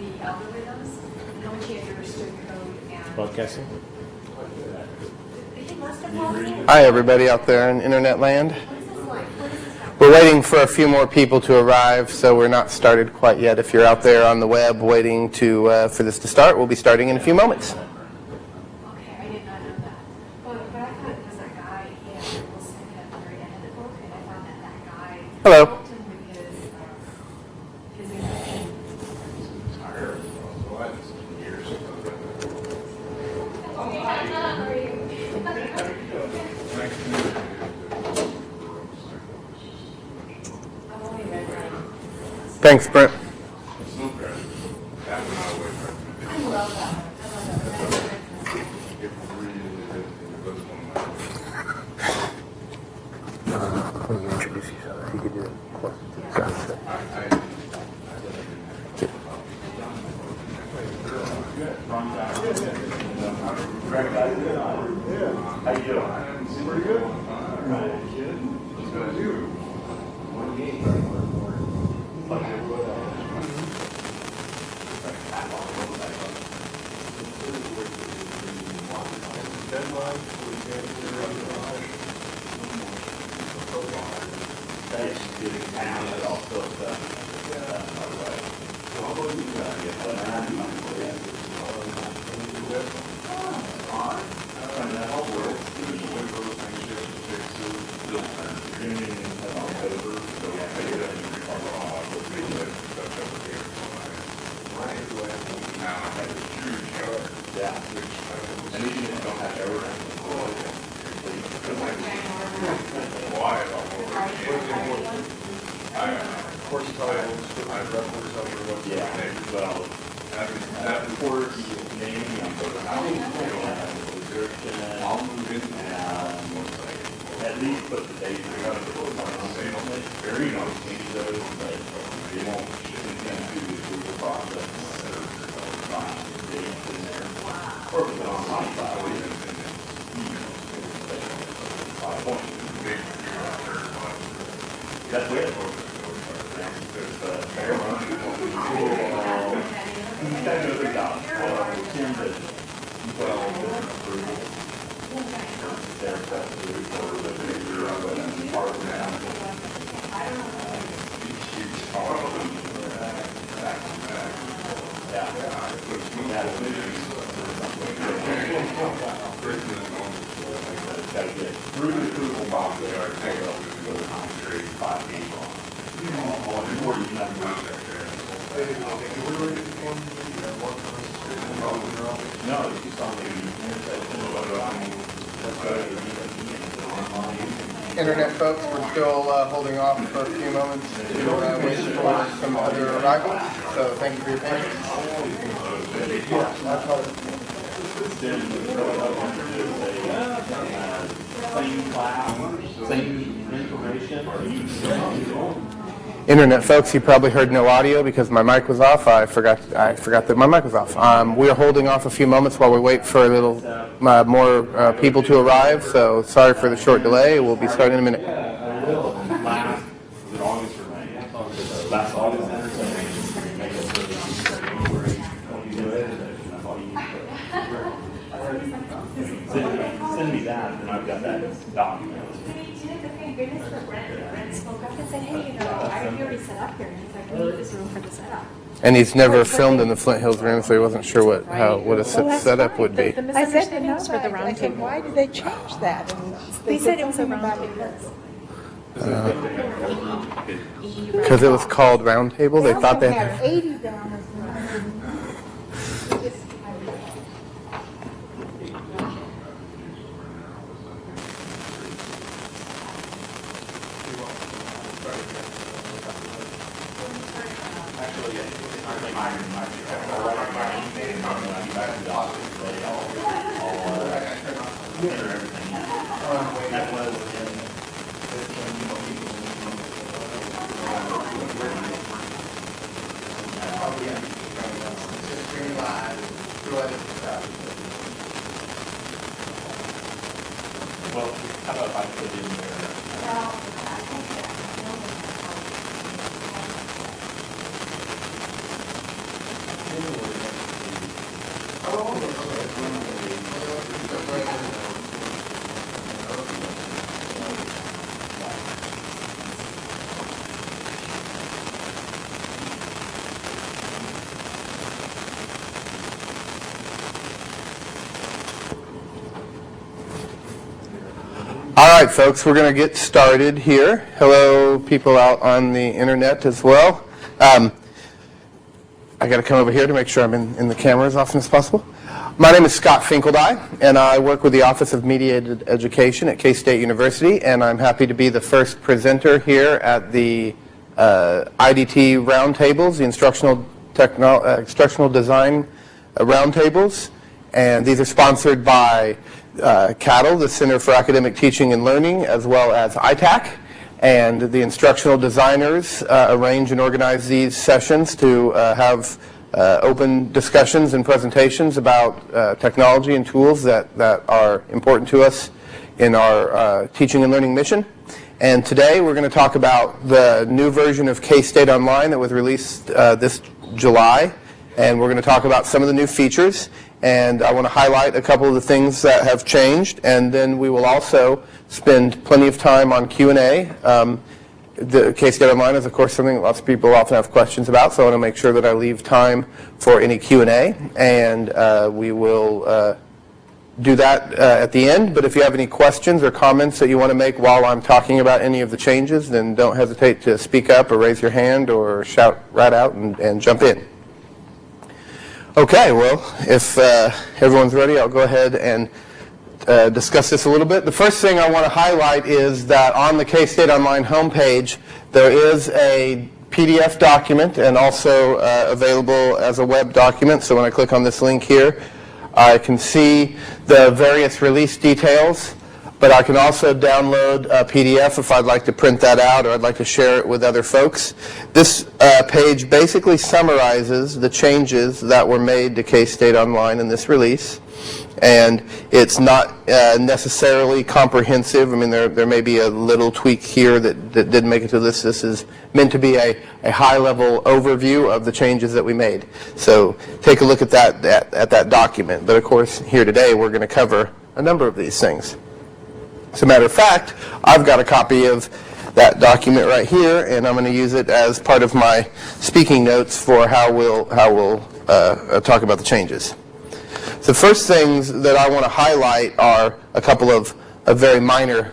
the algorithms, how much he understood code and Broadcasting. he must have logged in. Hi, everybody out there in internet land. What is this like? What is this happening? We're waiting for a few more people to arrive, so we're not started quite yet. If you're out there on the web waiting for this to start, we'll be starting in a few moments. Okay, I did not know that. But I thought it was that guy, he had people send at the very end of the book, and I thought that guy Hello. helped him with his interesting. I've only read Thanks, Brent. I love that. Let me introduce yourself. If you could do it. How you doing? Pretty good. Internet folks, we're still holding off for a few moments to wait for some other arrivals. So thank you for your patience. Internet folks, you probably heard no audio because my mic was off. I forgot that my mic was off. We're holding off a few moments while we wait for a little more people to arrive. So sorry for the short delay. We'll be starting in a minute. Send me that, and I've got that document. Thank goodness for Brent spoke up and said, hey, I already set up here. And he's like, we need this room for the setup. And he's never filmed in the Flint Hills room, so he wasn't sure what a setup would be. I said to know for the round table. Why did they change that? And They said it was a round Because it was called Round Table. They thought they had had. 80 down as Well, how about if I put in there? All right, folks, we're going to get started here. Hello, people out on the internet as well. I got to come over here to make sure I'm in the camera as often as possible. My name is Scott Finkeldei, and I work with the Office of Mediated Education at K-State University, and I'm happy to be the first presenter here at the IDTRoundtables, the Instructional Design Roundtables. And these are sponsored by CATL, the Center for Academic Teaching and Learning, as well as ITAC. And the instructional designers arrange and organize these sessions to have open discussions and presentations about technology and tools that are important to us in our teaching and learning mission. And today we're going to talk about the new version of K-State Online that was released this July. And we're going to talk about some of the new features. And I want to highlight a couple of the things that have changed, and then we will also spend plenty of time on Q&A. The K-State Online is, of course, something that lots of people often have questions about, so I want to make sure that I leave time for any Q&A, and we will do that at the end. But if you have any questions or comments that you want to make while I'm talking about any of the changes, then don't hesitate to speak up or raise your hand or shout right out and jump in. Okay, well, if everyone's ready, I'll go ahead and discuss this a little bit. The first thing I want to highlight is that on the K-State Online homepage, there is a PDF document and also available as a web document. So when I click on this link here, I can see the various release details, but I can also download a PDF if I'd like to print that out or I'd like to share it with other folks. This page basically summarizes the changes that were made to K-State Online in this release. And it's not necessarily comprehensive. I mean, there may be a little tweak here that didn't make it to this. This is meant to be a high-level overview of the changes that we made. So take a look at that document. But of course, here today, we're going to cover a number of these things. As a matter of fact, I've got a copy of that document right here, and I'm going to use it as part of my speaking notes for how we'll talk about the changes. The first things that I want to highlight are a couple of very minor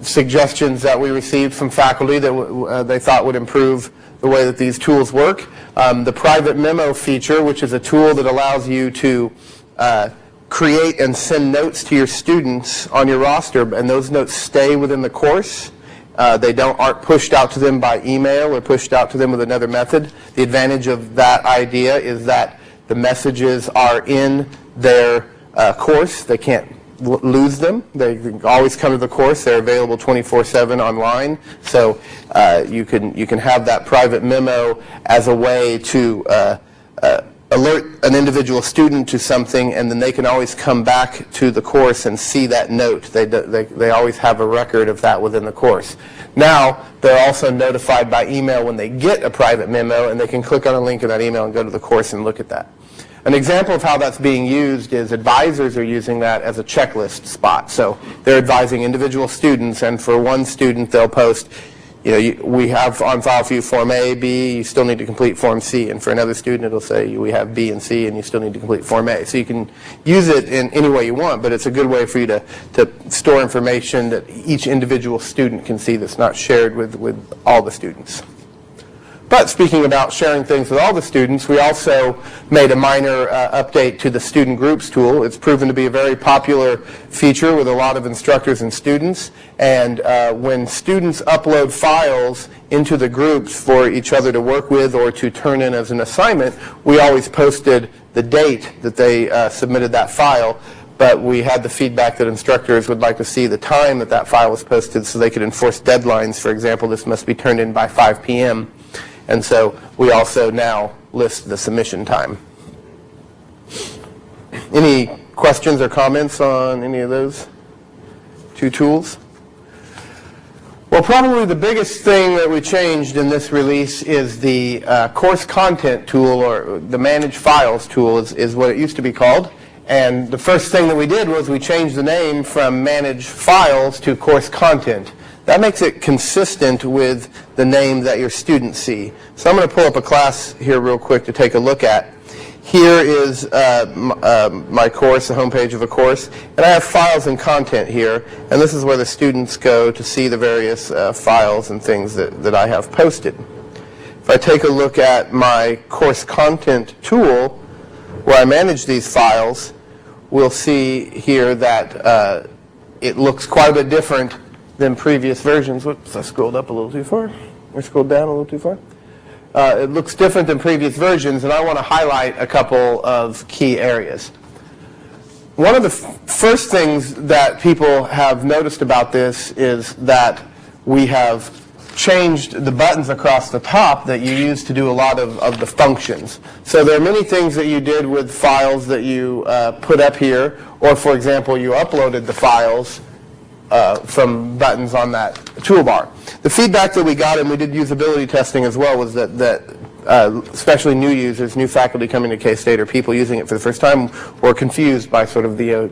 suggestions that we received from faculty that they thought would improve the way that these tools work. The private memo feature, which is a tool that allows you to create and send notes to your students on your roster, and those notes stay within the course. They aren't pushed out to them by email or pushed out to them with another method. The advantage of that idea is that the messages are in their course. They can't lose them. They always come to the course. They're available 24/7 online. So you can have that private memo as a way to alert an individual student to something, and then they can always come back to the course and see that note. They always have a record of that within the course. Now, they're also notified by email when they get a private memo, and they can click on a link in that email and go to the course and look at that. An example of how that's being used is advisors are using that as a checklist spot. So they're advising individual students, and for one student, they'll post, we have on file for you Form A, B, you still need to complete Form C. And for another student, it'll say we have B and C, and you still need to complete Form A. So you can use it in any way you want, but it's a good way for you to store information that each individual student can see that's not shared with all the students. But speaking about sharing things with all the students, we also made a minor update to the student groups tool. It's proven to be a very popular feature with a lot of instructors and students. And when students upload files into the groups for each other to work with or to turn in as an assignment, we always posted the date that they submitted that file. But we had the feedback that instructors would like to see the time that that file was posted so they could enforce deadlines. For example, this must be turned in by 5 p.m. And so we also now list the submission time. Any questions or comments on any of those two tools? Well, probably the biggest thing that we changed in this release is the course content tool, or the manage files tool is what it used to be called. And the first thing that we did was we changed the name from manage files to course content. That makes it consistent with the name that your students see. So I'm going to pull up a class here real quick to take a look at. Here is my course, the homepage of a course, and I have files and content here, and this is where the students go to see the various files and things that I have posted. If I take a look at my course content tool, where I manage these files, we'll see here that it looks quite a bit different than previous versions. Whoops, I scrolled up a little too far. Or scrolled down a little too far. It looks different than previous versions, and I want to highlight a couple of key areas. One of the first things that people have noticed about this is that we have changed the buttons across the top that you use to do a lot of the functions. So there are many things that you did with files that you put up here, or for example, you uploaded the files from buttons on that toolbar. The feedback that we got, and we did usability testing as well, was that especially new users, new faculty coming to K-State, or people using it for the first time, were confused by sort of the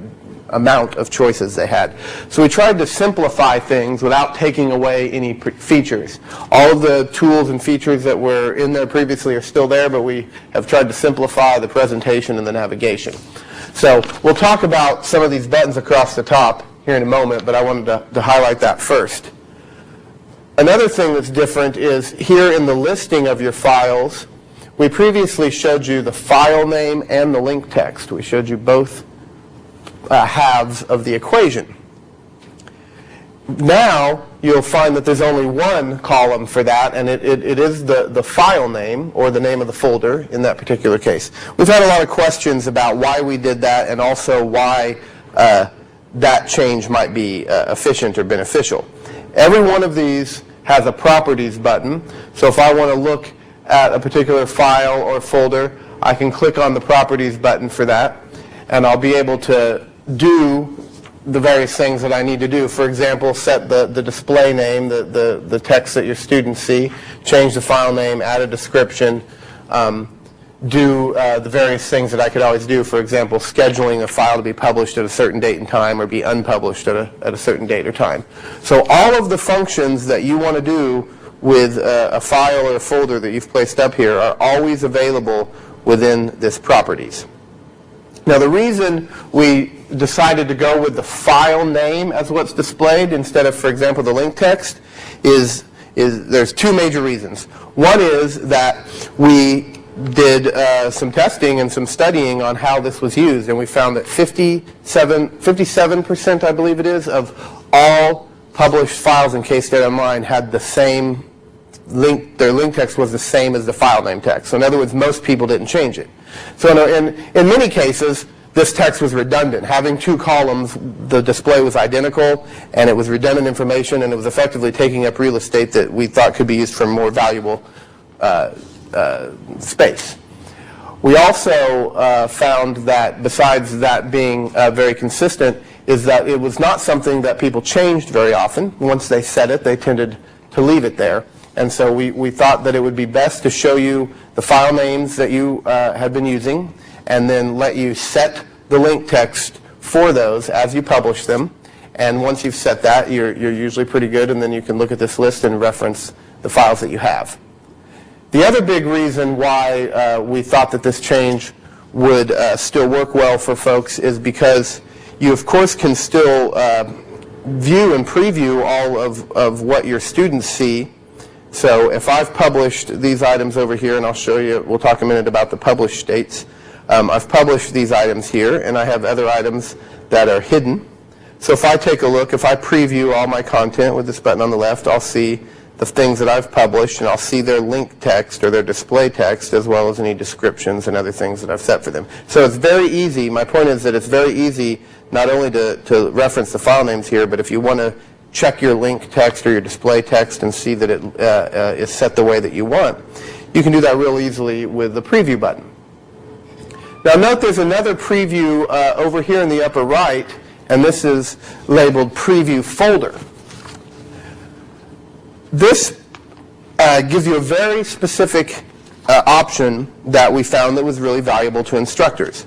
amount of choices they had. So we tried to simplify things without taking away any features. All of the tools and features that were in there previously are still there, but we have tried to simplify the presentation and the navigation. So we'll talk about some of these buttons across the top here in a moment, but I wanted to highlight that first. Another thing that's different is here in the listing of your files, we previously showed you the file name and the link text. We showed you both halves of the equation. Now you'll find that there's only one column for that, and it is the file name, or the name of the folder in that particular case. We've had a lot of questions about why we did that, and also why that change might be efficient or beneficial. Every one of these has a properties button, so if I want to look at a particular file or folder, I can click on the properties button for that, and I'll be able to do the various things that I need to do. For example, set the display name, the text that your students see, change the file name, add a description, do the various things that I could always do. For example, scheduling a file to be published at a certain date and time, or be unpublished at a certain date or time. So all of the functions that you want to do with a file or a folder that you've placed up here are always available within this properties. Now, the reason we decided to go with the file name as what's displayed instead of, for example, the link text is there's two major reasons. One is that we did some testing and some studying on how this was used, and we found that 57%, I believe it is, of all published files in K-State Online had the same link. Their link text was the same as the file name text. So in other words, most people didn't change it. So in many cases, this text was redundant. Having two columns, the display was identical, and it was redundant information, and it was effectively taking up real estate that we thought could be used for more valuable space. We also found that besides that being very consistent, is that it was not something that people changed very often. Once they set it, they tended to leave it there. And so we thought that it would be best to show you the file names that you had been using, and then let you set the link text for those as you publish them. And once you've set that, you're usually pretty good, and then you can look at this list and reference the files that you have. The other big reason why we thought that this change would still work well for folks is because you, of course, can still view and preview all of what your students see. So if I've published these items over here, and I'll show you, we'll talk a minute about the published states. I've published these items here, and I have other items that are hidden. So if I take a look, if I preview all my content with this button on the left, I'll see the things that I've published, and I'll see their link text or their display text, as well as any descriptions and other things that I've set for them. So it's very easy. My point is that it's very easy not only to reference the file names here, but if you want to check your link text or your display text and see that it is set the way that you want, you can do that real easily with the preview button. Now note there's another preview over here in the upper right, and this is labeled Preview Folder. This gives you a very specific option that we found that was really valuable to instructors.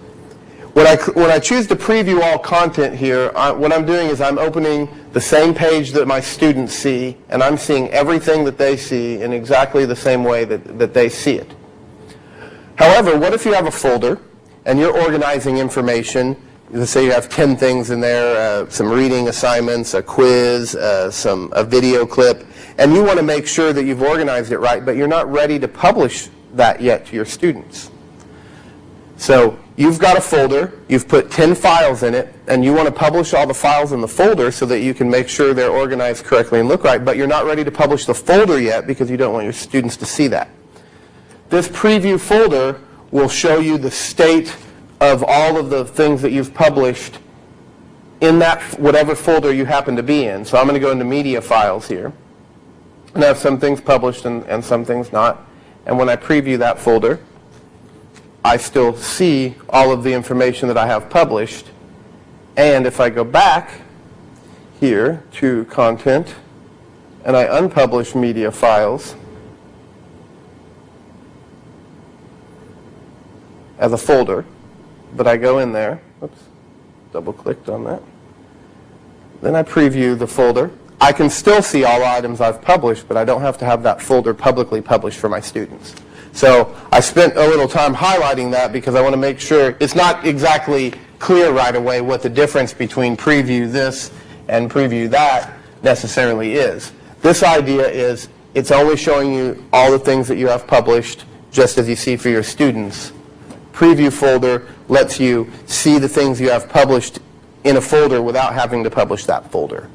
When I choose to preview all content here, what I'm doing is I'm opening the same page that my students see, and I'm seeing everything that they see in exactly the same way that they see it. However, what if you have a folder and you're organizing information? Let's say you have 10 things in there, some reading assignments, a quiz, a video clip, and you want to make sure that you've organized it right, but you're not ready to publish that yet to your students. So you've got a folder, you've put 10 files in it, and you want to publish all the files in the folder so that you can make sure they're organized correctly and look right, but you're not ready to publish the folder yet because you don't want your students to see that. This preview folder will show you the state of all of the things that you've published in that whatever folder you happen to be in. So I'm going to go into media files here, and I have some things published and some things not. And when I preview that folder, I still see all of the information that I have published. And if I go back here to content and I unpublish media files as a folder, but I go in there, oops, double clicked on that, then I preview the folder. I can still see all items I've published, but I don't have to have that folder publicly published for my students. So I spent a little time highlighting that because I want to make sure it's not exactly clear right away what the difference between preview this and preview that necessarily is. This idea is it's only showing you all the things that you have published just as you see for your students. Preview folder lets you see the things you have published in a folder without having to publish that folder.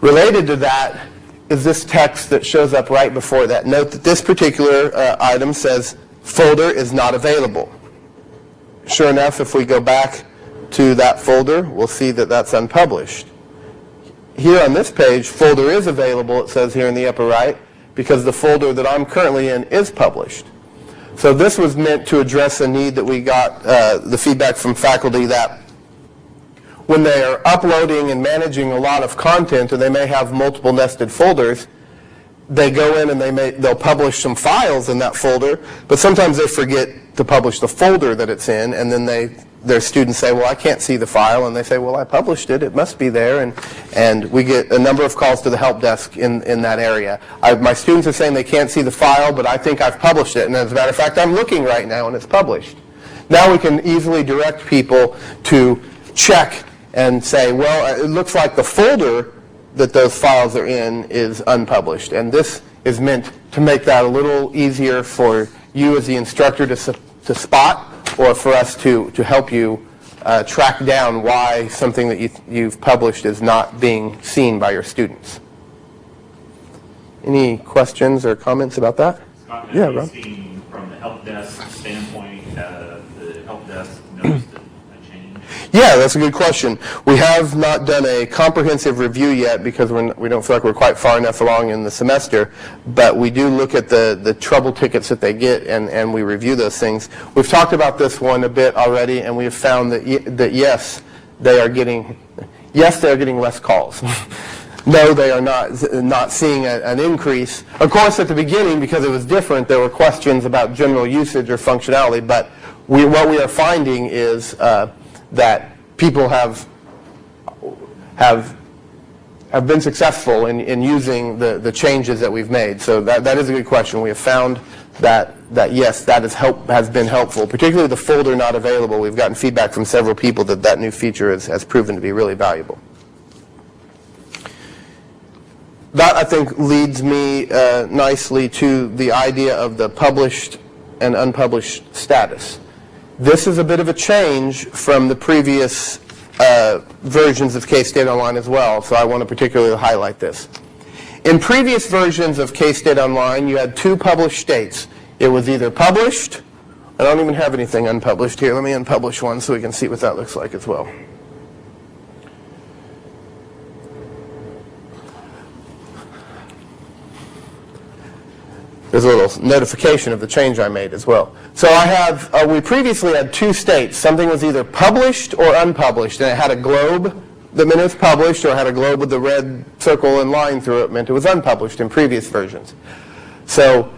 Related to that is this text that shows up right before that. Note that this particular item says folder is not available. Sure enough, if we go back to that folder, we'll see that that's unpublished. Here on this page, folder is available, it says here in the upper right, because the folder that I'm currently in is published. So this was meant to address a need that we got, the feedback from faculty that when they are uploading and managing a lot of content, and they may have multiple nested folders, they go in and they'll publish some files in that folder, but sometimes they forget to publish the folder that it's in, and then their students say, well, I can't see the file, and they say, well, I published it, it must be there, and we get a number of calls to the help desk in that area. My students are saying they can't see the file, but I think I've published it, and as a matter of fact, I'm looking right now, and it's published. Now we can easily direct people to check and say, well, it looks like the folder that those files are in is unpublished. And this is meant to make that a little easier for you as the instructor to spot, or for us to help you track down why something that you've published is not being seen by your students. Any questions or comments about that? Scott, yeah, have you Rob? seen from the help desk standpoint, the help desk noticed a change? Yeah, that's a good question. We have not done a comprehensive review yet because we don't feel like we're quite far enough along in the semester, but we do look at the trouble tickets that they get, and we review those things. We've talked about this one a bit already, and we have found that yes, they are getting less calls. No, they are not seeing an increase. Of course, at the beginning, because it was different, there were questions about general usage or functionality, but what we are finding is that people have been successful in using the changes that we've made. So that is a good question. We have found that yes, that has been helpful, particularly the folder not available. We've gotten feedback from several people that new feature has proven to be really valuable. That, I think, leads me nicely to the idea of the published and unpublished status. This is a bit of a change from the previous versions of K-State Online as well, so I want to particularly highlight this. In previous versions of K-State Online, you had two published states. It was either published, I don't even have anything unpublished here. Let me unpublish one so we can see what that looks like as well. There's a little notification of the change I made as well. So I have, we previously had two states. Something was either published or unpublished, and it had a globe that meant it was published, or had a globe with the red circle and line through it meant it was unpublished in previous versions. So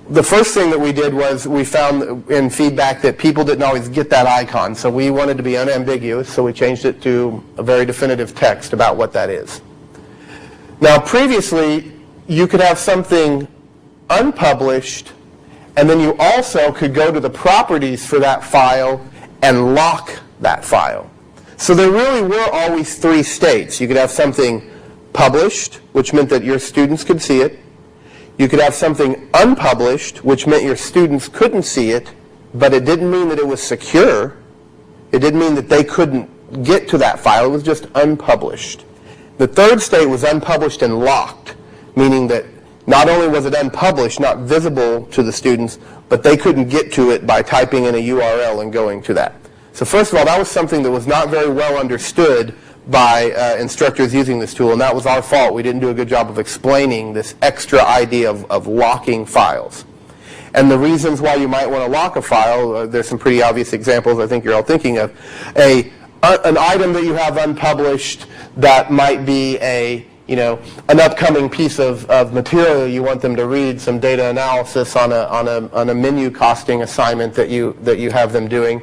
the first thing that we did was we found in feedback that people didn't always get that icon, so we wanted to be unambiguous, so we changed it to a very definitive text about what that is. Now previously, you could have something unpublished, and then you also could go to the properties for that file and lock that file. So there really were always three states. You could have something published, which meant that your students could see it. You could have something unpublished, which meant your students couldn't see it, but it didn't mean that it was secure. It didn't mean that they couldn't get to that file. It was just unpublished. The third state was unpublished and locked, meaning that not only was it unpublished, not visible to the students, but they couldn't get to it by typing in a URL and going to that. So first of all, that was something that was not very well understood by instructors using this tool, and that was our fault. We didn't do a good job of explaining this extra idea of locking files. And the reasons why you might want to lock a file, there's some pretty obvious examples I think you're all thinking of. An item that you have unpublished that might be an upcoming piece of material you want them to read, some data analysis on a menu costing assignment that you have them doing.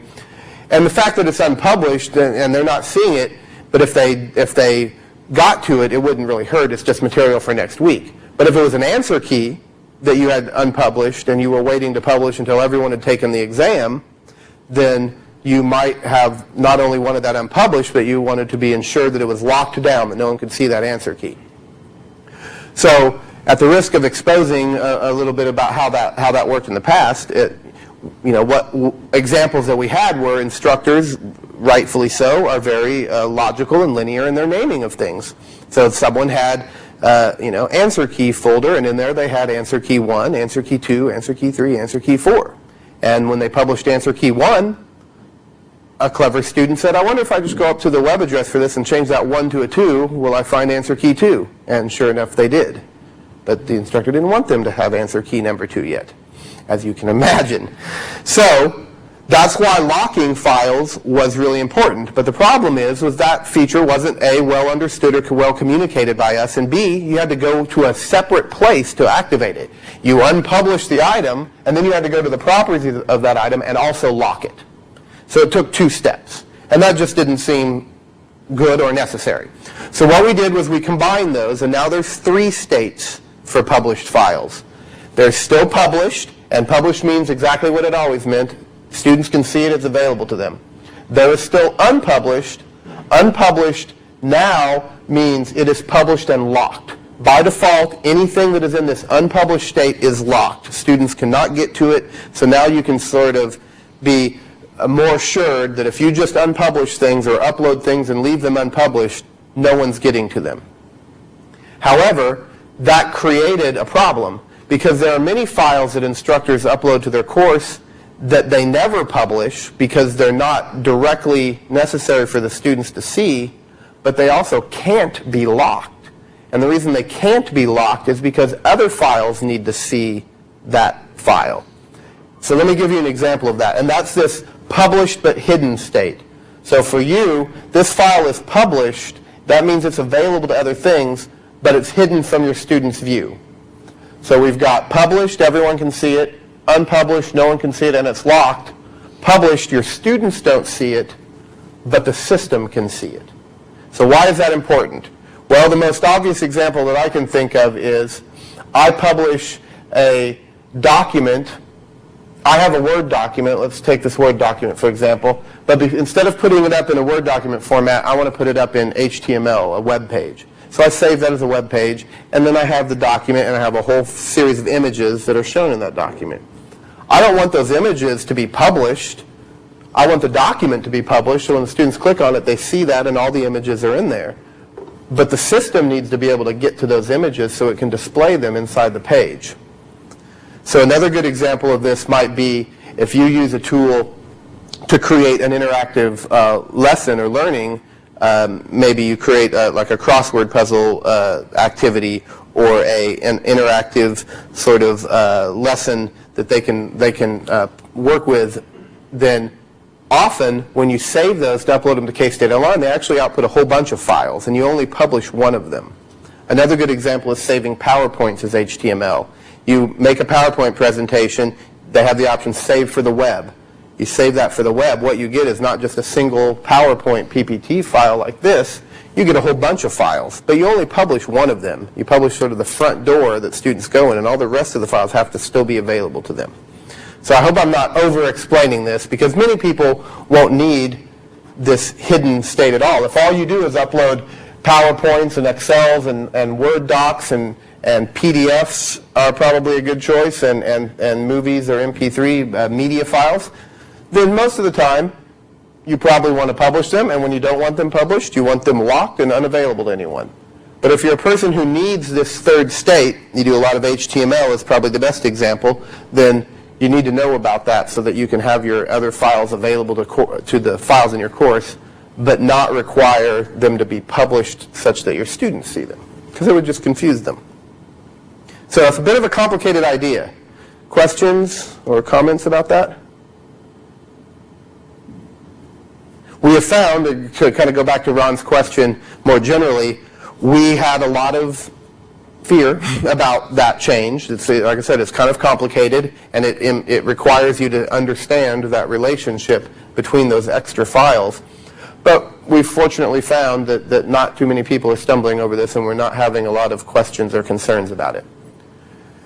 And the fact that it's unpublished and they're not seeing it, but if they got to it, it wouldn't really hurt. It's just material for next week. But if it was an answer key that you had unpublished and you were waiting to publish until everyone had taken the exam, then you might have not only wanted that unpublished, but you wanted to be ensured that it was locked down, that no one could see that answer key. So at the risk of exposing a little bit about how that worked in the past, what examples that we had were instructors, rightfully so, are very logical and linear in their naming of things. So someone had answer key folder, and in there they had answer key 1, answer key 2, answer key 3, answer key 4. And when they published answer key 1, a clever student said, I wonder if I just go up to the web address for this and change that 1 to a 2, will I find answer key 2? And sure enough, they did. But the instructor didn't want them to have answer key number 2 yet, as you can imagine. So that's why locking files was really important. But the problem was that feature wasn't A, well understood or well communicated by us, and B, you had to go to a separate place to activate it. You unpublished the item, and then you had to go to the properties of that item and also lock it. So it took 2 steps. And that just didn't seem good or necessary. So what we did was we combined those, and now there's 3 states for published files. They're still published, and published means exactly what it always meant. Students can see it, it's available to them. There is still unpublished. Unpublished now means it is published and locked. By default, anything that is in this unpublished state is locked. Students cannot get to it, so now you can sort of be more assured that if you just unpublish things or upload things and leave them unpublished, no one's getting to them. However, that created a problem because there are many files that instructors upload to their course that they never publish because they're not directly necessary for the students to see, but they also can't be locked. And the reason they can't be locked is because other files need to see that file. So let me give you an example of that, and that's this published but hidden state. So for you, this file is published. That means it's available to other things, but it's hidden from your student's view. So we've got published, everyone can see it. Unpublished, no one can see it, and it's locked. Published, your students don't see it, but the system can see it. So why is that important? Well, the most obvious example that I can think of is I publish a document. I have a Word document. Let's take this Word document, for example. But instead of putting it up in a Word document format, I want to put it up in HTML, a web page. So I save that as a web page, and then I have the document, and I have a whole series of images that are shown in that document. I don't want those images to be published. I want the document to be published, so when the students click on it, they see that, and all the images are in there. But the system needs to be able to get to those images so it can display them inside the page. So another good example of this might be if you use a tool to create an interactive lesson or learning. Maybe you create like a crossword puzzle activity or an interactive sort of lesson that they can work with. Then often, when you save those to upload them to K-State Online, they actually output a whole bunch of files, and you only publish one of them. Another good example is saving PowerPoints as HTML. You make a PowerPoint presentation, they have the option save for the web. You save that for the web, what you get is not just a single PowerPoint PPT file like this, you get a whole bunch of files, but you only publish one of them. You publish sort of the front door that students go in, and all the rest of the files have to still be available to them. So I hope I'm not over-explaining this, because many people won't need this hidden state at all. If all you do is upload PowerPoints and Excels and Word docs and PDFs are probably a good choice, and movies or MP3 media files, then most of the time you probably want to publish them, and when you don't want them published, you want them locked and unavailable to anyone. But if you're a person who needs this third state, you do a lot of HTML is probably the best example, then you need to know about that so that you can have your other files available to the files in your course, but not require them to be published such that your students see them, because it would just confuse them. So it's a bit of a complicated idea. Questions or comments about that? We have found, to kind of go back to Ron's question more generally, we had a lot of fear about that change. It's, like I said, it's kind of complicated, and it requires you to understand that relationship between those extra files. But we've fortunately found that not too many people are stumbling over this, and we're not having a lot of questions or concerns about it.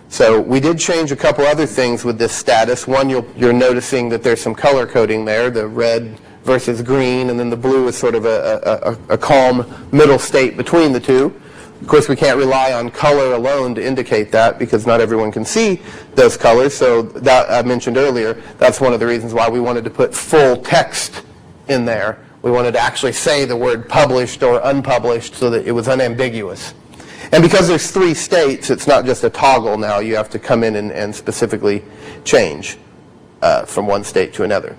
So we did change a couple other things with this status. One, you're noticing that there's some color coding there, the red versus green, and then the blue is sort of a calm middle state between the two. Of course, we can't rely on color alone to indicate that, because not everyone can see those colors. So that I mentioned earlier, that's one of the reasons why we wanted to put full text in there. We wanted to actually say the word published or unpublished so that it was unambiguous. And because there's 3 states, it's not just a toggle now. You have to come in and specifically change from one state to another.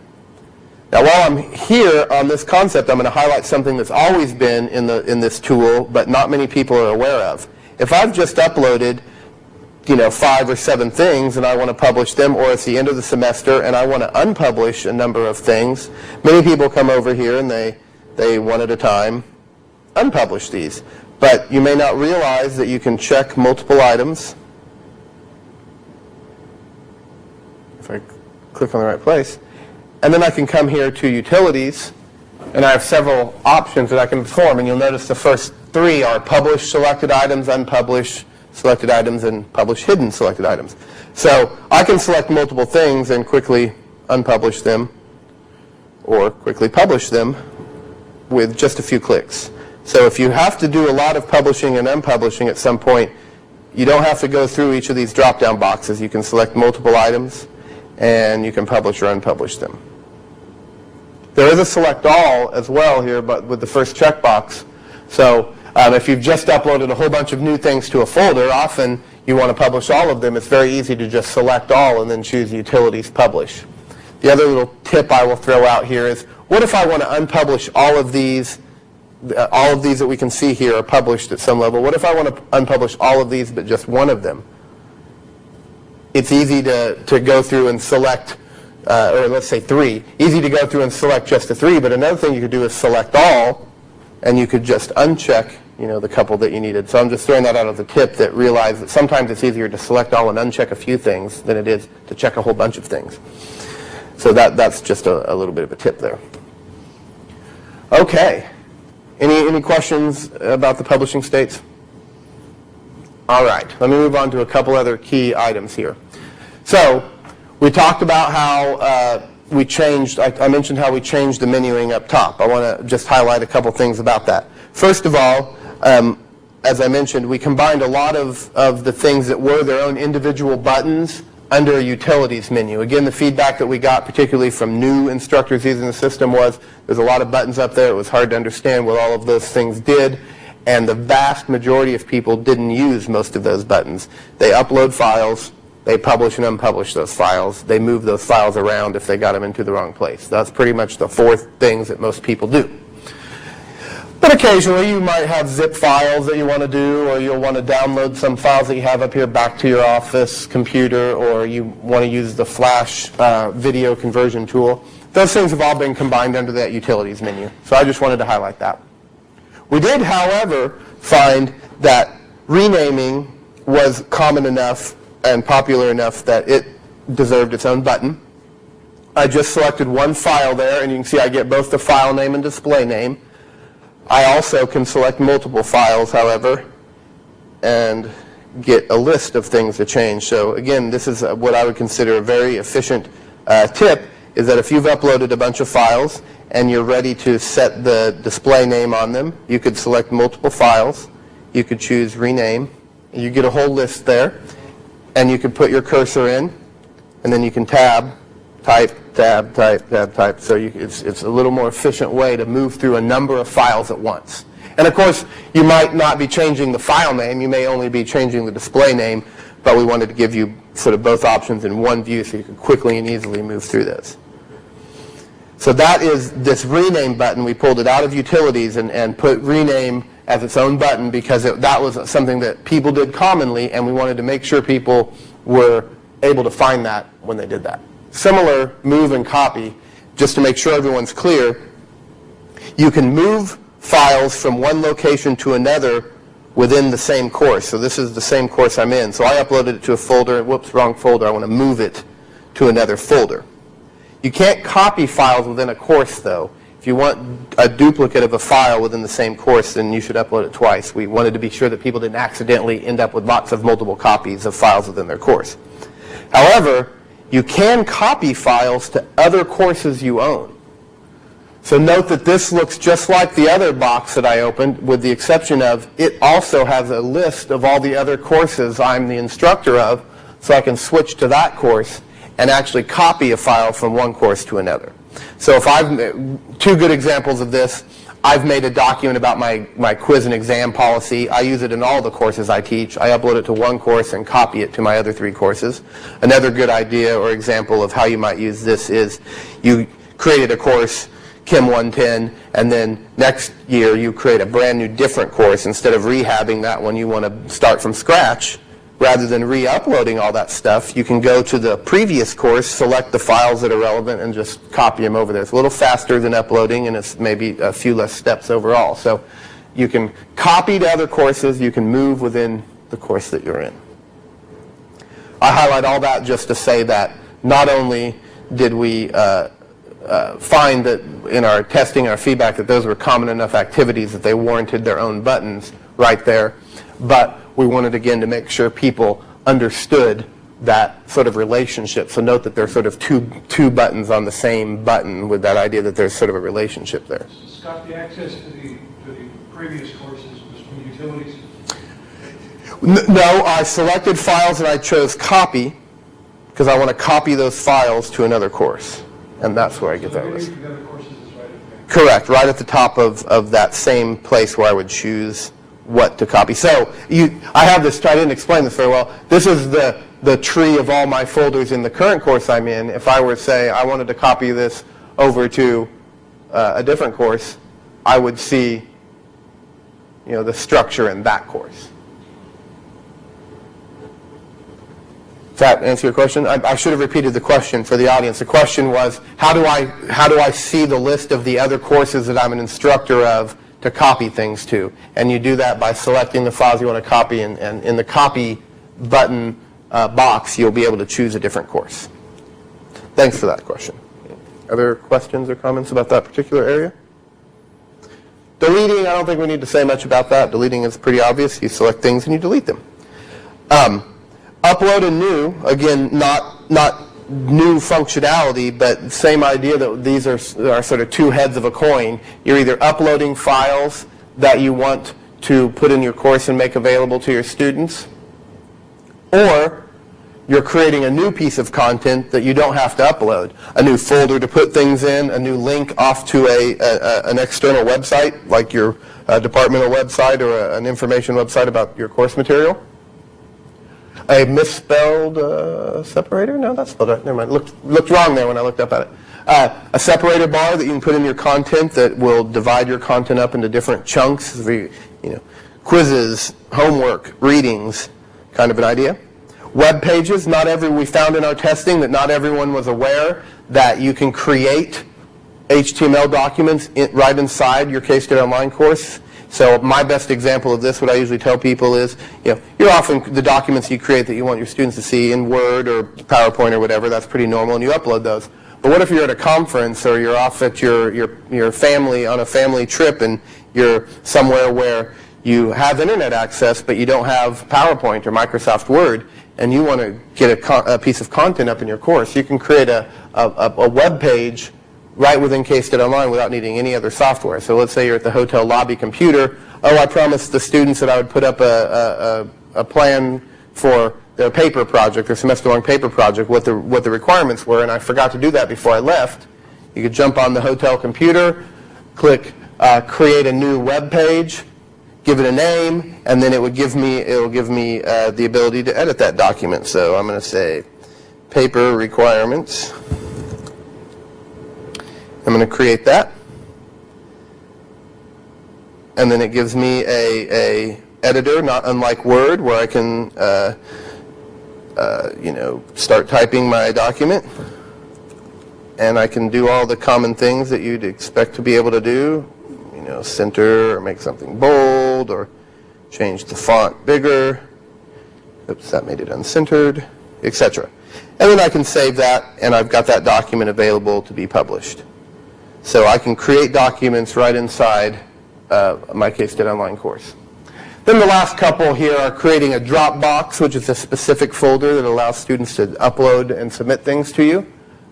Now, while I'm here on this concept, I'm going to highlight something that's always been in this tool, but not many people are aware of. If I've just uploaded, 5 or 7 things, and I want to publish them, or it's the end of the semester, and I want to unpublish a number of things, many people come over here and they one at a time unpublish these. But you may not realize that you can check multiple items. If I click on the right place. And then I can come here to Utilities, and I have several options that I can perform. And you'll notice the first 3 are Publish Selected Items, Unpublish Selected Items, and Publish Hidden Selected Items. So I can select multiple things and quickly unpublish them or quickly publish them with just a few clicks. So if you have to do a lot of publishing and unpublishing at some point, you don't have to go through each of these drop-down boxes. You can select multiple items, and you can publish or unpublish them. There is a select all as well here, but with the first checkbox. So if you've just uploaded a whole bunch of new things to a folder, often you want to publish all of them. It's very easy to just select all and then choose Utilities Publish. The other little tip I will throw out here is, what if I want to unpublish all of these that we can see here are published at some level? What if I want to unpublish all of these but just one of them? It's easy to go through and select, or let's say 3. Easy to go through and select just the 3, but another thing you could do is select all, and you could just uncheck, the couple that you needed. So I'm just throwing that out as a tip, that realize that sometimes it's easier to select all and uncheck a few things than it is to check a whole bunch of things. So that's just a little bit of a tip there. Okay. Any questions about the publishing states? All right, let me move on to a couple other key items here. So we talked about how we changed, I mentioned how we changed the menuing up top. I want to just highlight a couple things about that. First of all, as I mentioned, we combined a lot of the things that were their own individual buttons under a utilities menu. Again, the feedback that we got, particularly from new instructors using the system, was there's a lot of buttons up there. It was hard to understand what all of those things did, and the vast majority of people didn't use most of those buttons. They upload files, they publish and unpublish those files, they move those files around if they got them into the wrong place. That's pretty much the 4 things that most people do. But occasionally you might have zip files that you want to do, or you'll want to download some files that you have up here back to your office computer, or you want to use the Flash video conversion tool. Those things have all been combined under that utilities menu. So I just wanted to highlight that. We did, however, find that renaming was common enough and popular enough that it deserved its own button. I just selected one file there, and you can see I get both the file name and display name. I also can select multiple files, however, and get a list of things to change. So again, this is what I would consider a very efficient tip, is that if you've uploaded a bunch of files and you're ready to set the display name on them, you could select multiple files, you could choose rename, and you get a whole list there, and you could put your cursor in, and then you can tab, type, tab, type, tab, type. So it's a little more efficient way to move through a number of files at once. And of course, you might not be changing the file name, you may only be changing the display name, but we wanted to give you sort of both options in one view so you could quickly and easily move through this. So that is this rename button. We pulled it out of utilities and put rename as its own button because that was something that people did commonly, and we wanted to make sure people were able to find that when they did that. Similar move and copy, just to make sure everyone's clear, you can move files from one location to another within the same course. So this is the same course I'm in. So I uploaded it to a folder. Whoops, wrong folder. I want to move it to another folder. You can't copy files within a course, though. If you want a duplicate of a file within the same course, then you should upload it twice. We wanted to be sure that people didn't accidentally end up with lots of multiple copies of files within their course. However, you can copy files to other courses you own. So note that this looks just like the other box that I opened, with the exception of it also has a list of all the other courses I'm the instructor of, so I can switch to that course and actually copy a file from one course to another. So if two good examples of this, I've made a document about my quiz and exam policy. I use it in all the courses I teach. I upload it to one course and copy it to my other 3 courses. Another good idea or example of how you might use this is you created a course, Chem 110, and then next year you create a brand new different course. Instead of rehabbing that one, you want to start from scratch. Rather than re-uploading all that stuff, you can go to the previous course, select the files that are relevant, and just copy them over there. It's a little faster than uploading, and it's maybe a few less steps overall. So you can copy to other courses. You can move within the course that you're in. I highlight all that just to say that not only did we find that in our testing, our feedback, that those were common enough activities that they warranted their own buttons right there, but we wanted, again, to make sure people understood that sort of relationship. So note that there's sort of two buttons on the same button, with that idea that there's sort of a relationship there. Scott, the access to the previous courses was from utilities? No, I selected files and I chose copy because I want to copy those files to another course. And that's where I get that list. The other courses is right at the Correct, right at the top of that same place where I would choose what to copy. So I have this, I didn't explain this very well. This is the tree of all my folders in the current course I'm in. If I were to say I wanted to copy this over to a different course, I would see the structure in that course. Does that answer your question? I should have repeated the question for the audience. The question was, how do I see the list of the other courses that I'm an instructor of to copy things to? And you do that by selecting the files you want to copy, and in the copy button box, you'll be able to choose a different course. Thanks for that question. Other questions or comments about that particular area? Deleting, I don't think we need to say much about that. Deleting is pretty obvious. You select things and you delete them. Upload a new, again, not new functionality, but same idea that these are sort of two heads of a coin. You're either uploading files that you want to put in your course and make available to your students, or you're creating a new piece of content that you don't have to upload. A new folder to put things in, a new link off to an external website, like your departmental website or an information website about your course material. A misspelled separator? No, that's spelled right. Never mind. Looked wrong there when I looked up at it. A separator bar that you can put in your content that will divide your content up into different chunks, quizzes, homework, readings, kind of an idea. Web pages, we found in our testing that not everyone was aware that you can create HTML documents right inside your K-State Online course. So my best example of this, what I usually tell people is, you're often, the documents you create that you want your students to see in Word or PowerPoint or whatever, that's pretty normal, and you upload those. But what if you're at a conference or you're off at your family on a family trip and you're somewhere where you have internet access but you don't have PowerPoint or Microsoft Word and you want to get a piece of content up in your course? You can create a web page right within K-State Online without needing any other software. So let's say you're at the hotel lobby computer. Oh, I promised the students that I would put up a plan for their paper project, their semester-long paper project, what the requirements were, and I forgot to do that before I left. You could jump on the hotel computer, click create a new web page, give it a name, and then it'll give me the ability to edit that document. So I'm going to say paper requirements. I'm going to create that, and then it gives me a editor, not unlike Word, where I can start typing my document, and I can do all the common things that you'd expect to be able to do, center or make something bold or change the font bigger. Oops, that made it uncentered, etc. And then I can save that, and I've got that document available to be published. So I can create documents right inside my K-State Online course. Then the last couple here are creating a Dropbox, which is a specific folder that allows students to upload and submit things to you.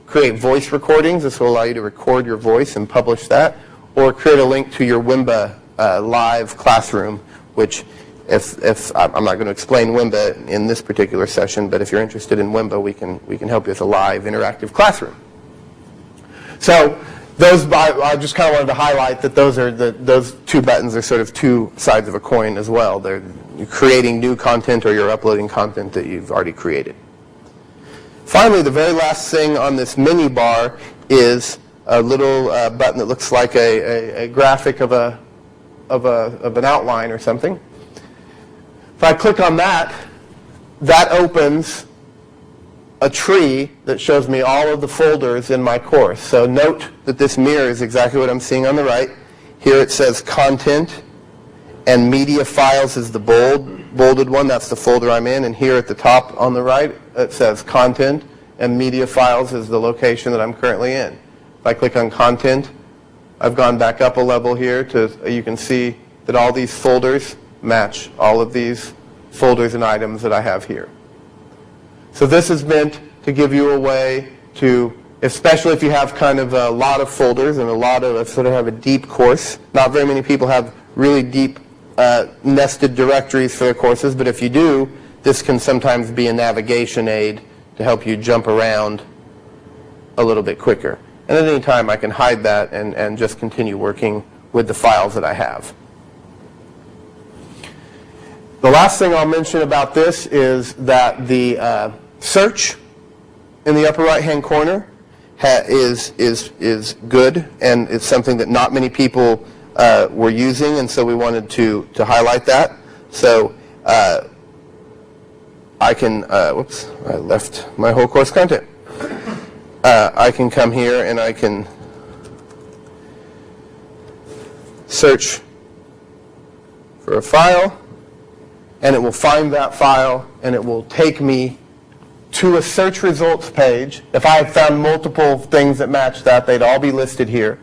Create voice recordings. This will allow you to record your voice and publish that. Or create a link to your Wimba live classroom, which if I'm not going to explain Wimba in this particular session, but if you're interested in Wimba, we can help you with a live interactive classroom. So those, I just kind of wanted to highlight that those two buttons are sort of two sides of a coin as well. You're creating new content or you're uploading content that you've already created. Finally, the very last thing on this menu bar is a little button that looks like a graphic of an outline or something. If I click on that, that opens a tree that shows me all of the folders in my course. So note that this mirrors exactly what I'm seeing on the right. Here it says content, and media files is the bolded one. That's the folder I'm in. And here at the top on the right, it says content, and media files is the location that I'm currently in. If I click on content, I've gone back up a level here you can see that all these folders match all of these folders and items that I have here. So this is meant to give you a way to, especially if you have kind of a lot of folders and sort of have a deep course. Not very many people have really deep nested directories for their courses, but if you do, this can sometimes be a navigation aid to help you jump around a little bit quicker. And at any time, I can hide that and just continue working with the files that I have. The last thing I'll mention about this is that the search in the upper right-hand corner is good, and it's something that not many people were using, and so we wanted to highlight that. So I can, whoops, I left my whole course content. I can come here and I can search for a file, and it will find that file, and it will take me to a search results page. If I had found multiple things that match that, they'd all be listed here.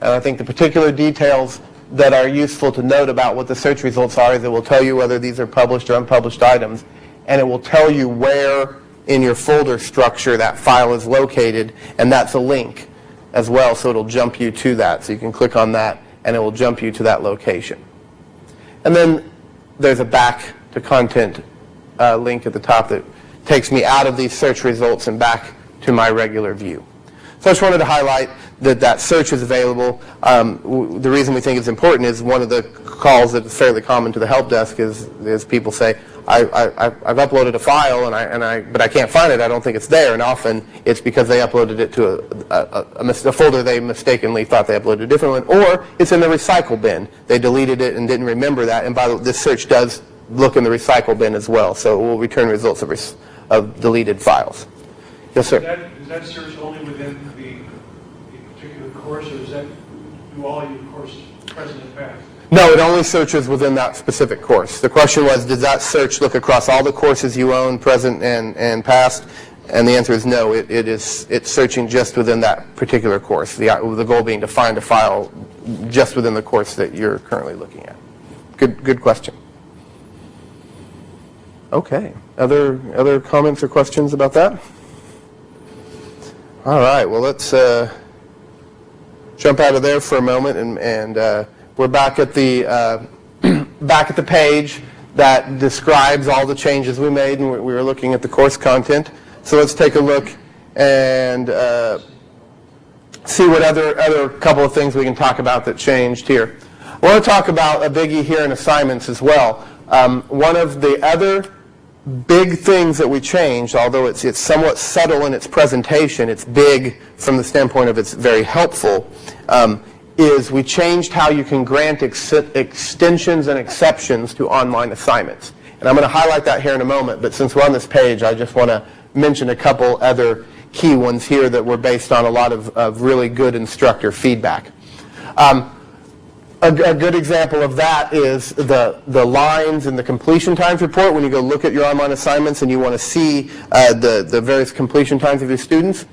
And I think the particular details that are useful to note about what the search results are is it will tell you whether these are published or unpublished items, and it will tell you where in your folder structure that file is located, and that's a link as well, so it'll jump you to that. So you can click on that, and it will jump you to that location. And then there's a back to content link at the top that takes me out of these search results and back to my regular view. So I just wanted to highlight that search is available. The reason we think it's important is one of the calls that is fairly common to the help desk is people say, I've uploaded a file but I can't find it. I don't think it's there. And often it's because they uploaded it to a folder they mistakenly thought they uploaded a different one, or it's in the recycle bin. They deleted it and didn't remember that. And by the way, this search does look in the recycle bin as well. So it will return results of deleted files. Yes, sir. Is that search only within the particular course, or does that do all your courses present and past? No, it only searches within that specific course. The question was, does that search look across all the courses you own, present and past? And the answer is no. It's searching just within that particular course. The goal being to find a file just within the course that you're currently looking at. Good question. Okay. Other comments or questions about that? All right. Well, let's jump out of there for a moment, and we're back at the page that describes all the changes we made, and we were looking at the course content. So let's take a look and see what other couple of things we can talk about that changed here. I want to talk about a biggie here in assignments as well. One of the other big things that we changed, although it's somewhat subtle in its presentation, it's big from the standpoint of it's very helpful, is we changed how you can grant extensions and exceptions to online assignments. And I'm going to highlight that here in a moment, but since we're on this page, I just want to mention a couple other key ones here that were based on a lot of really good instructor feedback. A good example of that is the lines in the completion times report. When you go look at your online assignments and you want to see the various completion times of your students,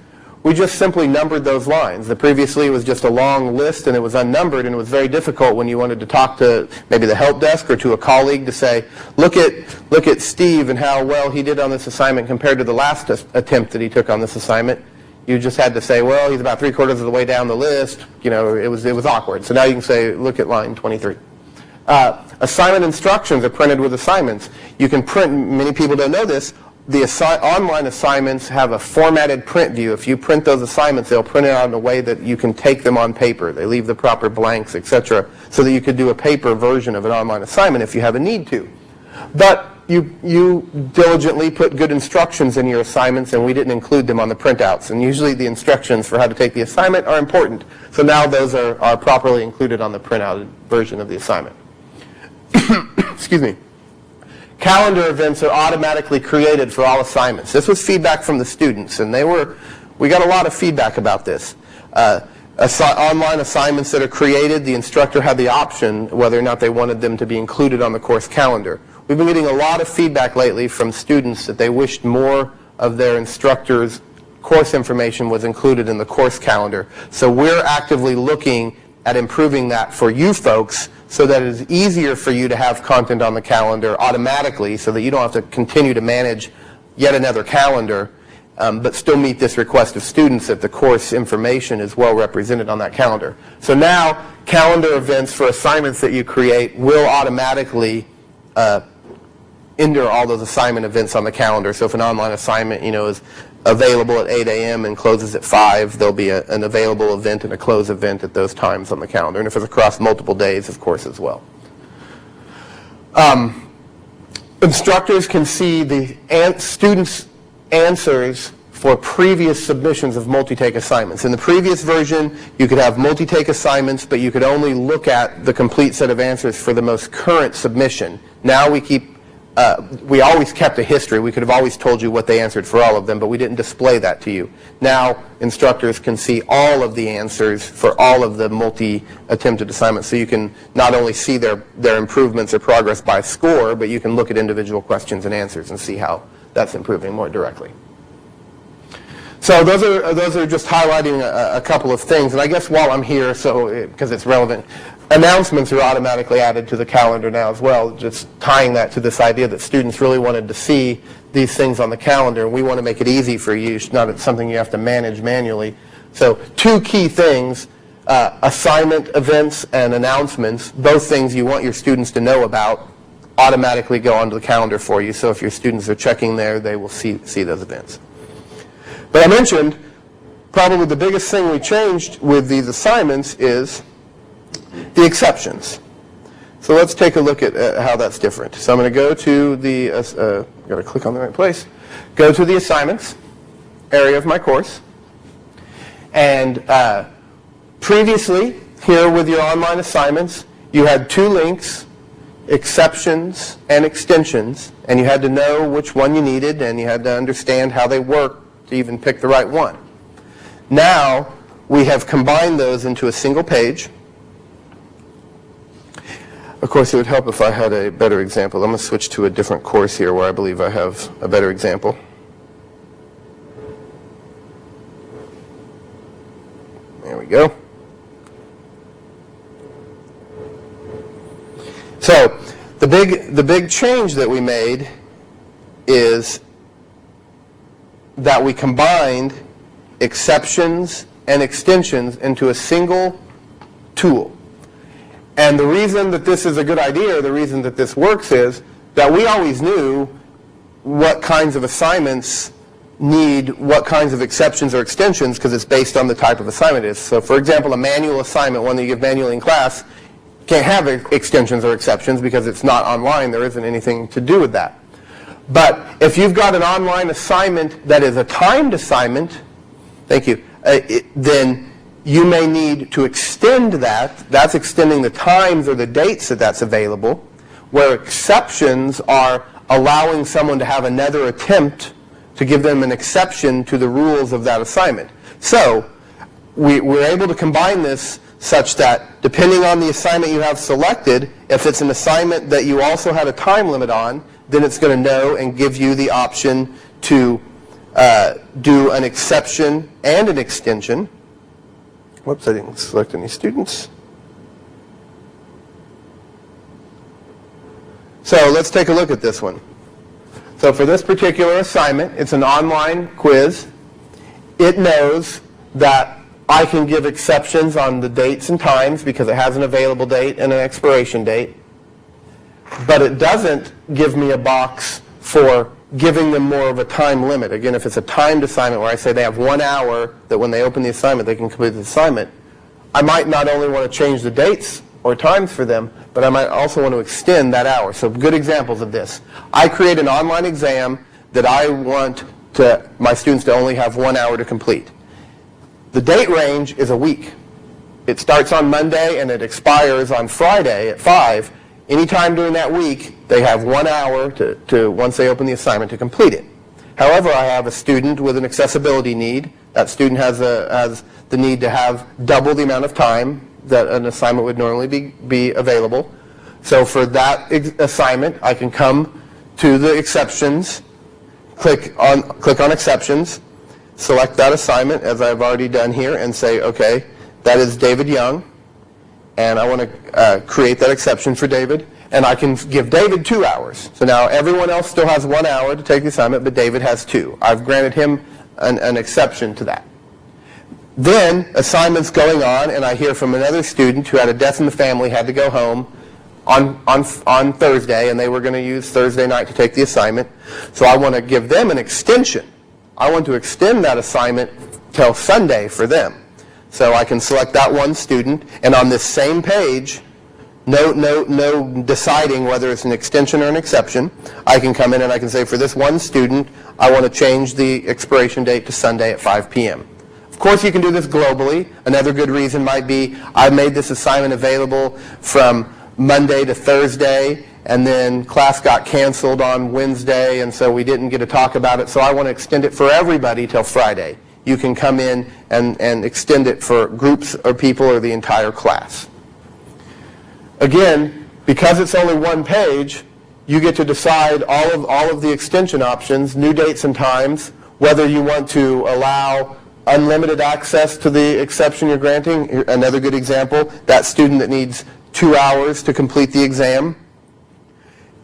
we just simply numbered those lines. Previously it was just a long list and it was unnumbered, and it was very difficult when you wanted to talk to maybe the help desk or to a colleague to say, look at Steve and how well he did on this assignment compared to the last attempt that he took on this assignment. You just had to say, well, he's about 3/4 of the way down the list. You know, it was awkward. So now you can say, look at line 23. Assignment instructions are printed with assignments. You can print, many people don't know this, the online assignments have a formatted print view. If you print those assignments, they'll print it out in a way that you can take them on paper. They leave the proper blanks, etc., so that you could do a paper version of an online assignment if you have a need to. But you diligently put good instructions in your assignments, and we didn't include them on the printouts. And usually the instructions for how to take the assignment are important. So now those are properly included on the printout version of the assignment. Excuse me. Calendar events are automatically created for all assignments. This was feedback from the students, and we got a lot of feedback about this. Online assignments that are created, the instructor had the option whether or not they wanted them to be included on the course calendar. We've been getting a lot of feedback lately from students that they wished more of their instructor's course information was included in the course calendar. So we're actively looking at improving that for you folks so that it is easier for you to have content on the calendar automatically, so that you don't have to continue to manage yet another calendar, but still meet this request of students that the course information is well represented on that calendar. So now calendar events for assignments that you create will automatically enter all those assignment events on the calendar. So if an online assignment, is available at 8 a.m. and closes at 5, there'll be an available event and a close event at those times on the calendar. And if it's across multiple days, of course, as well. Instructors can see the students' answers for previous submissions of multi-take assignments. In the previous version, you could have multi-take assignments, but you could only look at the complete set of answers for the most current submission. Now we always kept a history. We could have always told you what they answered for all of them, but we didn't display that to you. Now instructors can see all of the answers for all of the multi-attempted assignments, so you can not only see their improvements or progress by score, but you can look at individual questions and answers and see how that's improving more directly. So those are just highlighting a couple of things. And I guess while I'm here, because it's relevant, announcements are automatically added to the calendar now as well, just tying that to this idea that students really wanted to see these things on the calendar. We want to make it easy for you, not something you have to manage manually. So 2 key things, assignment events and announcements, both things you want your students to know about, automatically go onto the calendar for you. So if your students are checking there, they will see those events. But I mentioned probably the biggest thing we changed with these assignments is the exceptions. So let's take a look at how that's different. So I'm going to go to the, got to click on the right place, go to the assignments area of my course. And previously, here with your online assignments, you had 2 links exceptions and extensions, and you had to know which one you needed, and you had to understand how they work to even pick the right one. Now, we have combined those into a single page. Of course, it would help if I had a better example. I'm going to switch to a different course here where I believe I have a better example. There we go. So, the big change that we made is that we combined exceptions and extensions into a single tool. And the reason that this is a good idea, the reason that this works, is that we always knew what kinds of assignments need what kinds of exceptions or extensions because it's based on the type of assignment it is. So for example, a manual assignment, one that you give manually in class, can't have extensions or exceptions because it's not online. There isn't anything to do with that. But if you've got an online assignment that is a timed assignment, thank you, then you may need to extend that. That's extending the times or the dates that that's available, where exceptions are allowing someone to have another attempt to give them an exception to the rules of that assignment. So we're able to combine this such that depending on the assignment you have selected, if it's an assignment that you also had a time limit on, then it's going to know and give you the option to do an exception and an extension. Whoops, I didn't select any students. So let's take a look at this one. So for this particular assignment, it's an online quiz. It knows that I can give exceptions on the dates and times because it has an available date and an expiration date. But it doesn't give me a box for giving them more of a time limit. Again, if it's a timed assignment where I say they have 1 hour that when they open the assignment they can complete the assignment, I might not only want to change the dates or times for them, but I might also want to extend that hour. So good examples of this. I create an online exam that I want my students to only have 1 hour to complete. The date range is a week. It starts on Monday and it expires on Friday at 5. Anytime during that week, they have 1 hour to once they open the assignment, to complete it. However, I have a student with an accessibility need. That student has the need to have double the amount of time that an assignment would normally be available. So for that assignment, I can come to the exceptions, click on exceptions, select that assignment as I've already done here, and say, okay, that is David Young, and I want to create that exception for David, and I can give David 2 hours. So now everyone else still has 1 hour to take the assignment, but David has 2. I've granted him an exception to that. Then assignment's going on, and I hear from another student who had a death in the family, had to go home on Thursday, and they were going to use Thursday night to take the assignment. So I want to give them an extension. I want to extend that assignment till Sunday for them. So I can select that one student, and on this same page, no deciding whether it's an extension or an exception, I can come in and I can say, for this one student, I want to change the expiration date to Sunday at 5 p.m. Of course, you can do this globally. Another good reason might be I made this assignment available from Monday to Thursday, and then class got canceled on Wednesday, and so we didn't get to talk about it, so I want to extend it for everybody till Friday. You can come in and extend it for groups or people or the entire class. Again, because it's only one page, you get to decide all of the extension options, new dates and times, whether you want to allow unlimited access to the exception you're granting. Another good example, that student that needs 2 hours to complete the exam.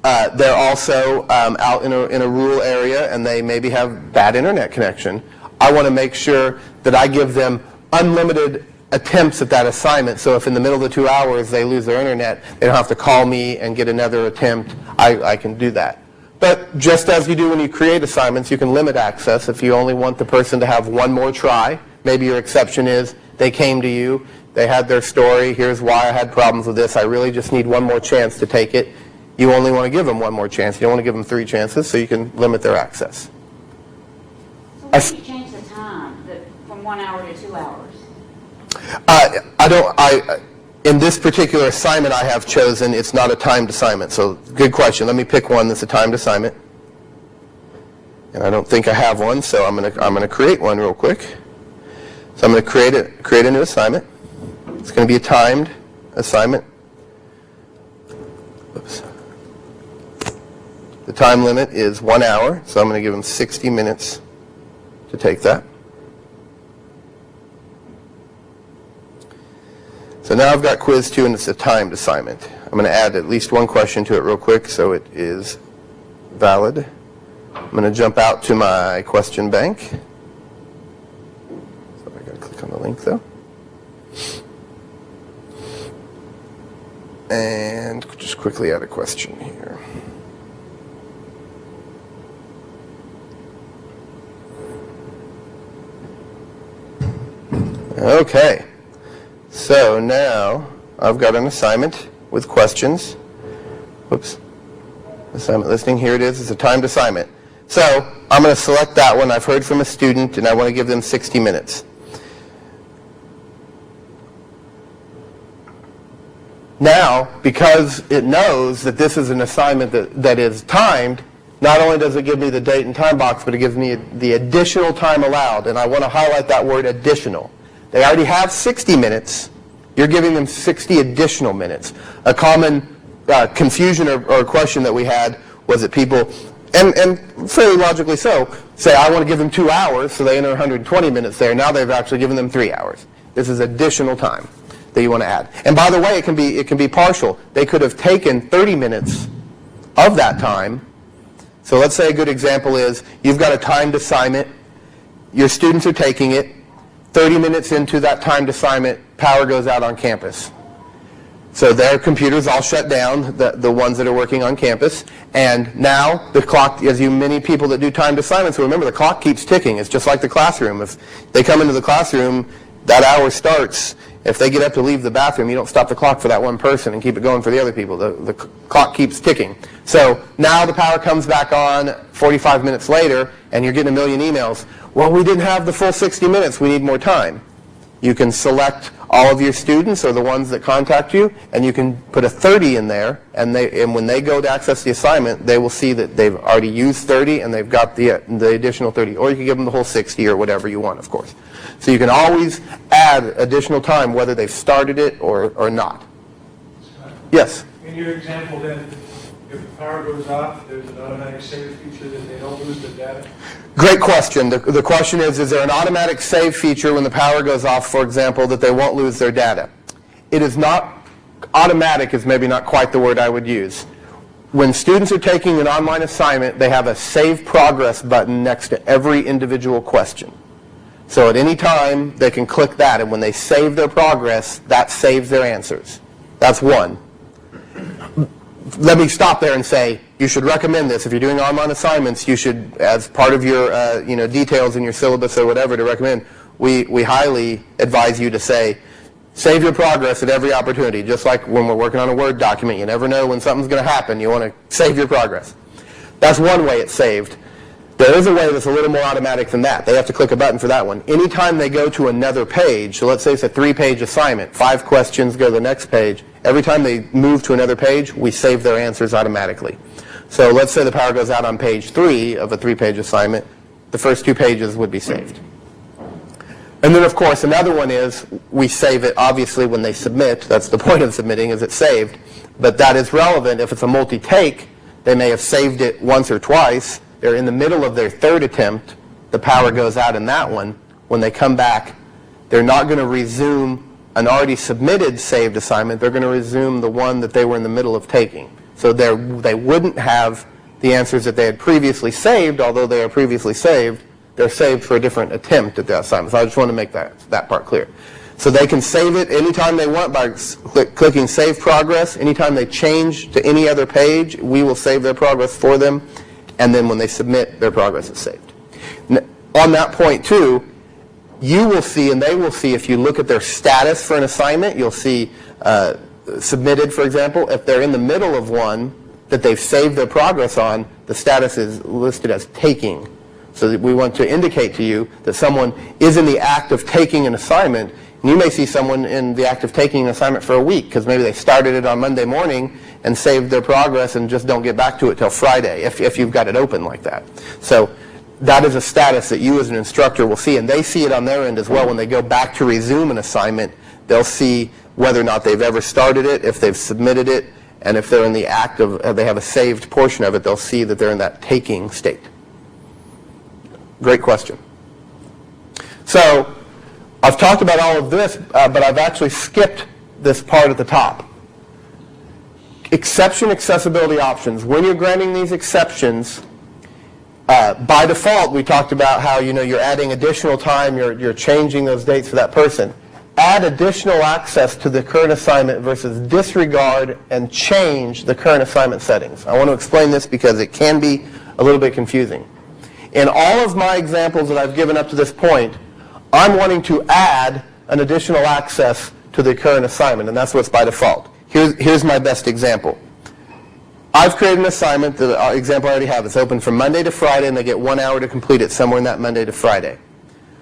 They're also out in a rural area and they maybe have bad internet connection. I want to make sure that I give them unlimited attempts at that assignment, so if in the middle of the 2 hours they lose their internet, they don't have to call me and get another attempt. I can do that. But just as you do when you create assignments, you can limit access if you only want the person to have one more try. Maybe your exception is they came to you, they had their story, here's why I had problems with this, I really just need one more chance to take it. You only want to give them one more chance. You don't want to give them 3 chances, so you can limit their access. So why do you change the time from 1 hour to 2 hours? in this particular assignment I have chosen, it's not a timed assignment. So good question. Let me pick one that's a timed assignment. And I don't think I have one, so I'm going to create one real quick. So I'm going to create a new assignment. It's going to be a timed assignment. Oops. The time limit is 1 hour, so I'm going to give them 60 minutes to take that. So now I've got quiz 2, and it's a timed assignment. I'm going to add at least one question to it real quick so it is valid. I'm going to jump out to my question bank. So I got to click on the link though. And just quickly add a question here. Okay. So now I've got an assignment with questions. Whoops. Assignment listing, here it is. It's a timed assignment. So I'm going to select that one. I've heard from a student and I want to give them 60 minutes. Now, because it knows that this is an assignment that is timed, not only does it give me the date and time box, but it gives me the additional time allowed. And I want to highlight that word additional. They already have 60 minutes. You're giving them 60 additional minutes. A common confusion or question that we had was that people, and fairly logically so, say, I want to give them 2 hours, so they enter 120 minutes there. Now they've actually given them 3 hours. This is additional time that you want to add. And by the way, it can be partial. They could have taken 30 minutes of that time. So let's say a good example is you've got a timed assignment. Your students are taking it. 30 minutes into that timed assignment, power goes out on campus. So their computers all shut down, the ones that are working on campus. And now the clock, as many people that do timed assignments, remember the clock keeps ticking. It's just like the classroom. If they come into the classroom, that hour starts. If they get up to leave the bathroom, you don't stop the clock for that one person and keep it going for the other people. The clock keeps ticking. So now the power comes back on 45 minutes later, and you're getting a million emails. Well, we didn't have the full 60 minutes. We need more time. You can select all of your students or the ones that contact you, and you can put a 30 in there, and when they go to access the assignment, they will see that they've already used 30 and they've got the additional 30. Or you can give them the whole 60 or whatever you want, of course. So you can always add additional time whether they've started it or not. Yes? In your example then, if the power goes off, there's an automatic save feature that they don't lose the data? Great question. The question is there an automatic save feature when the power goes off, for example, that they won't lose their data? It is not, automatic is maybe not quite the word I would use. When students are taking an online assignment, they have a save progress button next to every individual question. So at any time, they can click that, and when they save their progress, that saves their answers. That's one. Let me stop there and say, you should recommend this. If you're doing online assignments, you should, as part of your details in your syllabus or whatever to recommend, we highly advise you to say, save your progress at every opportunity. Just like when we're working on a Word document, you never know when something's going to happen. You want to save your progress. That's one way it's saved. There is a way that's a little more automatic than that. They have to click a button for that one. Anytime they go to another page, so let's say it's a 3-page assignment, 5 questions, go to the next page. Every time they move to another page, we save their answers automatically. So let's say the power goes out on page 3 of a 3-page assignment. The first 2 pages would be saved. And then, of course, another one is we save it, obviously, when they submit. That's the point of submitting, is it's saved. But that is relevant. If it's a multi-take, they may have saved it once or twice. They're in the middle of their 3rd attempt. The power goes out in that one. When they come back, they're not going to resume an already submitted saved assignment. They're going to resume the one that they were in the middle of taking. So they wouldn't have the answers that they had previously saved, although they are previously saved. They're saved for a different attempt at that assignment. So I just want to make that part clear. So they can save it anytime they want by clicking Save Progress. Anytime they change to any other page, we will save their progress for them. And then when they submit, their progress is saved. On that point, too, you will see and they will see, if you look at their status for an assignment, you'll see submitted, for example. If they're in the middle of one that they've saved their progress on, the status is listed as taking. So that we want to indicate to you that someone is in the act of taking an assignment. And you may see someone in the act of taking an assignment for a week because maybe they started it on Monday morning and saved their progress and just don't get back to it till Friday if you've got it open like that. So that is a status that you as an instructor will see, and they see it on their end as well. When they go back to resume an assignment, they'll see whether or not they've ever started it, if they've submitted it, and if they're in the act of, they have a saved portion of it, they'll see that they're in that taking state. Great question. So I've talked about all of this, but I've actually skipped this part at the top. Exception accessibility options. When you're granting these exceptions, by default, we talked about how you're adding additional time, you're changing those dates for that person. Add additional access to the current assignment versus disregard and change the current assignment settings. I want to explain this because it can be a little bit confusing. In all of my examples that I've given up to this point, I'm wanting to add an additional access to the current assignment, and that's what's by default. Here's my best example. I've created an assignment, the example I already have. It's open from Monday to Friday, and they get 1 hour to complete it somewhere in that Monday to Friday.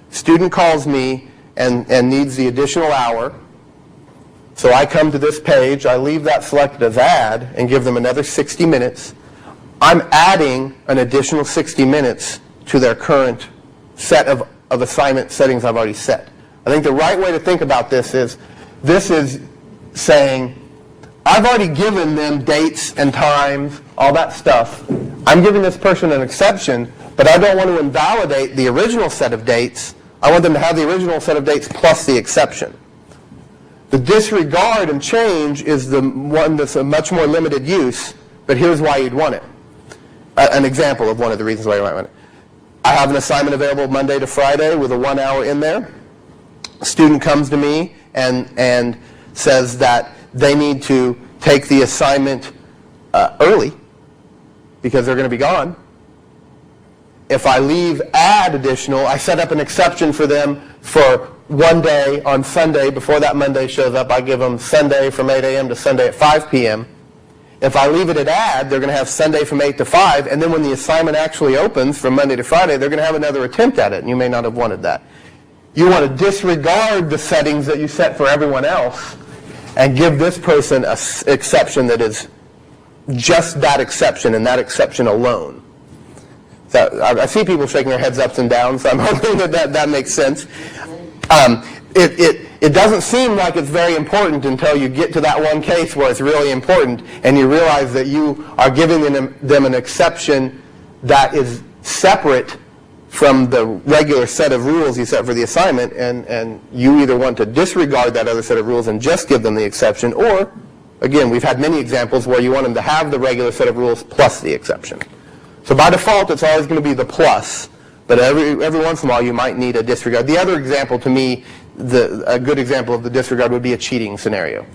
Student calls me and needs the additional hour. So I come to this page, I leave that selected as add, and give them another 60 minutes. I'm adding an additional 60 minutes to their current set of assignment settings I've already set. I think the right way to think about this is saying, I've already given them dates and times, all that stuff. I'm giving this person an exception, but I don't want to invalidate the original set of dates. I want them to have the original set of dates plus the exception. The disregard and change is the one that's a much more limited use, but here's why you'd want it. An example of one of the reasons why you might want it. I have an assignment available Monday to Friday with a 1 hour in there. A student comes to me and says that they need to take the assignment early because they're going to be gone. If I leave add additional, I set up an exception for them for 1 day on Sunday. Before that Monday shows up, I give them Sunday from 8 a.m. to Sunday at 5 p.m. If I leave it at add, they're going to have Sunday from 8 to 5, and then when the assignment actually opens from Monday to Friday, they're going to have another attempt at it, and you may not have wanted that. You want to disregard the settings that you set for everyone else and give this person an exception that is just that exception and that exception alone. So I see people shaking their heads up and down, so I'm hoping that makes sense. It doesn't seem like it's very important until you get to that one case where it's really important and you realize that you are giving them an exception that is separate from the regular set of rules you set for the assignment, and you either want to disregard that other set of rules and just give them the exception, or, again, we've had many examples where you want them to have the regular set of rules plus the exception. So by default, it's always going to be the plus, but every once in a while you might need a disregard. The other example to me, a good example of the disregard would be a cheating scenario.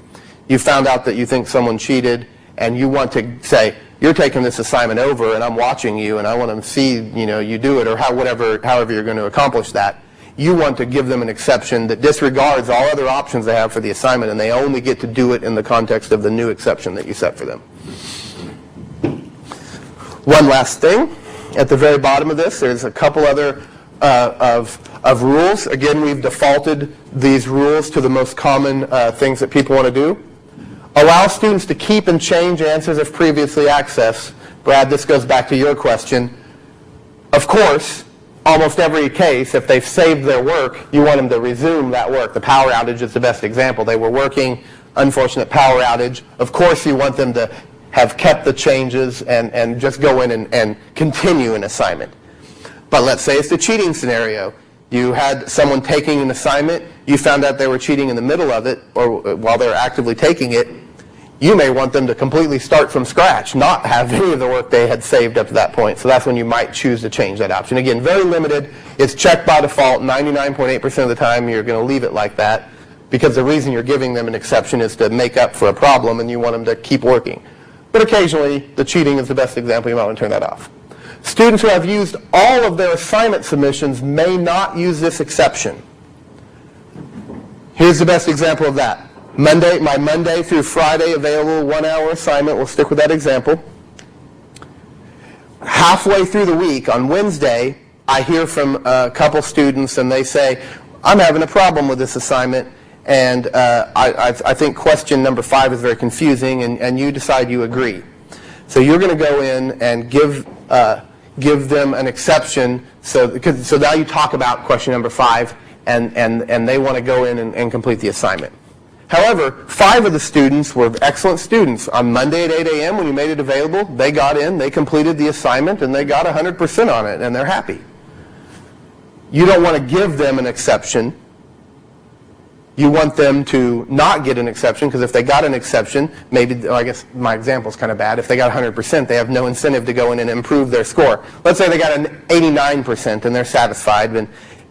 You found out that you think someone cheated, and you want to say, you're taking this assignment over, and I'm watching you, and I want to see you do it, or however you're going to accomplish that. You want to give them an exception that disregards all other options they have for the assignment, and they only get to do it in the context of the new exception that you set for them. One last thing. At the very bottom of this, there's a couple other of rules. Again, we've defaulted these rules to the most common things that people want to do. Allow students to keep and change answers if previously accessed. Brad, this goes back to your question. Of course, almost every case, if they've saved their work, you want them to resume that work. The power outage is the best example. They were working, unfortunate power outage. Of course, you want them to have kept the changes and just go in and continue an assignment. But let's say it's the cheating scenario. You had someone taking an assignment, you found out they were cheating in the middle of it, or while they were actively taking it. You may want them to completely start from scratch, not have any of the work they had saved up to that point. So that's when you might choose to change that option. Again, very limited. It's checked by default. 99.8% of the time you're going to leave it like that, because the reason you're giving them an exception is to make up for a problem, and you want them to keep working. But occasionally, the cheating is the best example. You might want to turn that off. Students who have used all of their assignment submissions may not use this exception. Here's the best example of that. My Monday through Friday available 1 hour assignment, we'll stick with that example. Halfway through the week, on Wednesday, I hear from a couple students, and they say, I'm having a problem with this assignment, and I think question number 5 is very confusing, and you decide you agree. So you're going to go in and give them an exception, so now you talk about question number 5, and they want to go in and complete the assignment. However, 5 of the students were excellent students. On Monday at 8 a.m. when you made it available, they got in, they completed the assignment, and they got 100% on it, and they're happy. You don't want to give them an exception. You want them to not get an exception, because if they got an exception, maybe, I guess my example is kind of bad. If they got 100%, they have no incentive to go in and improve their score. Let's say they got an 89% and they're satisfied,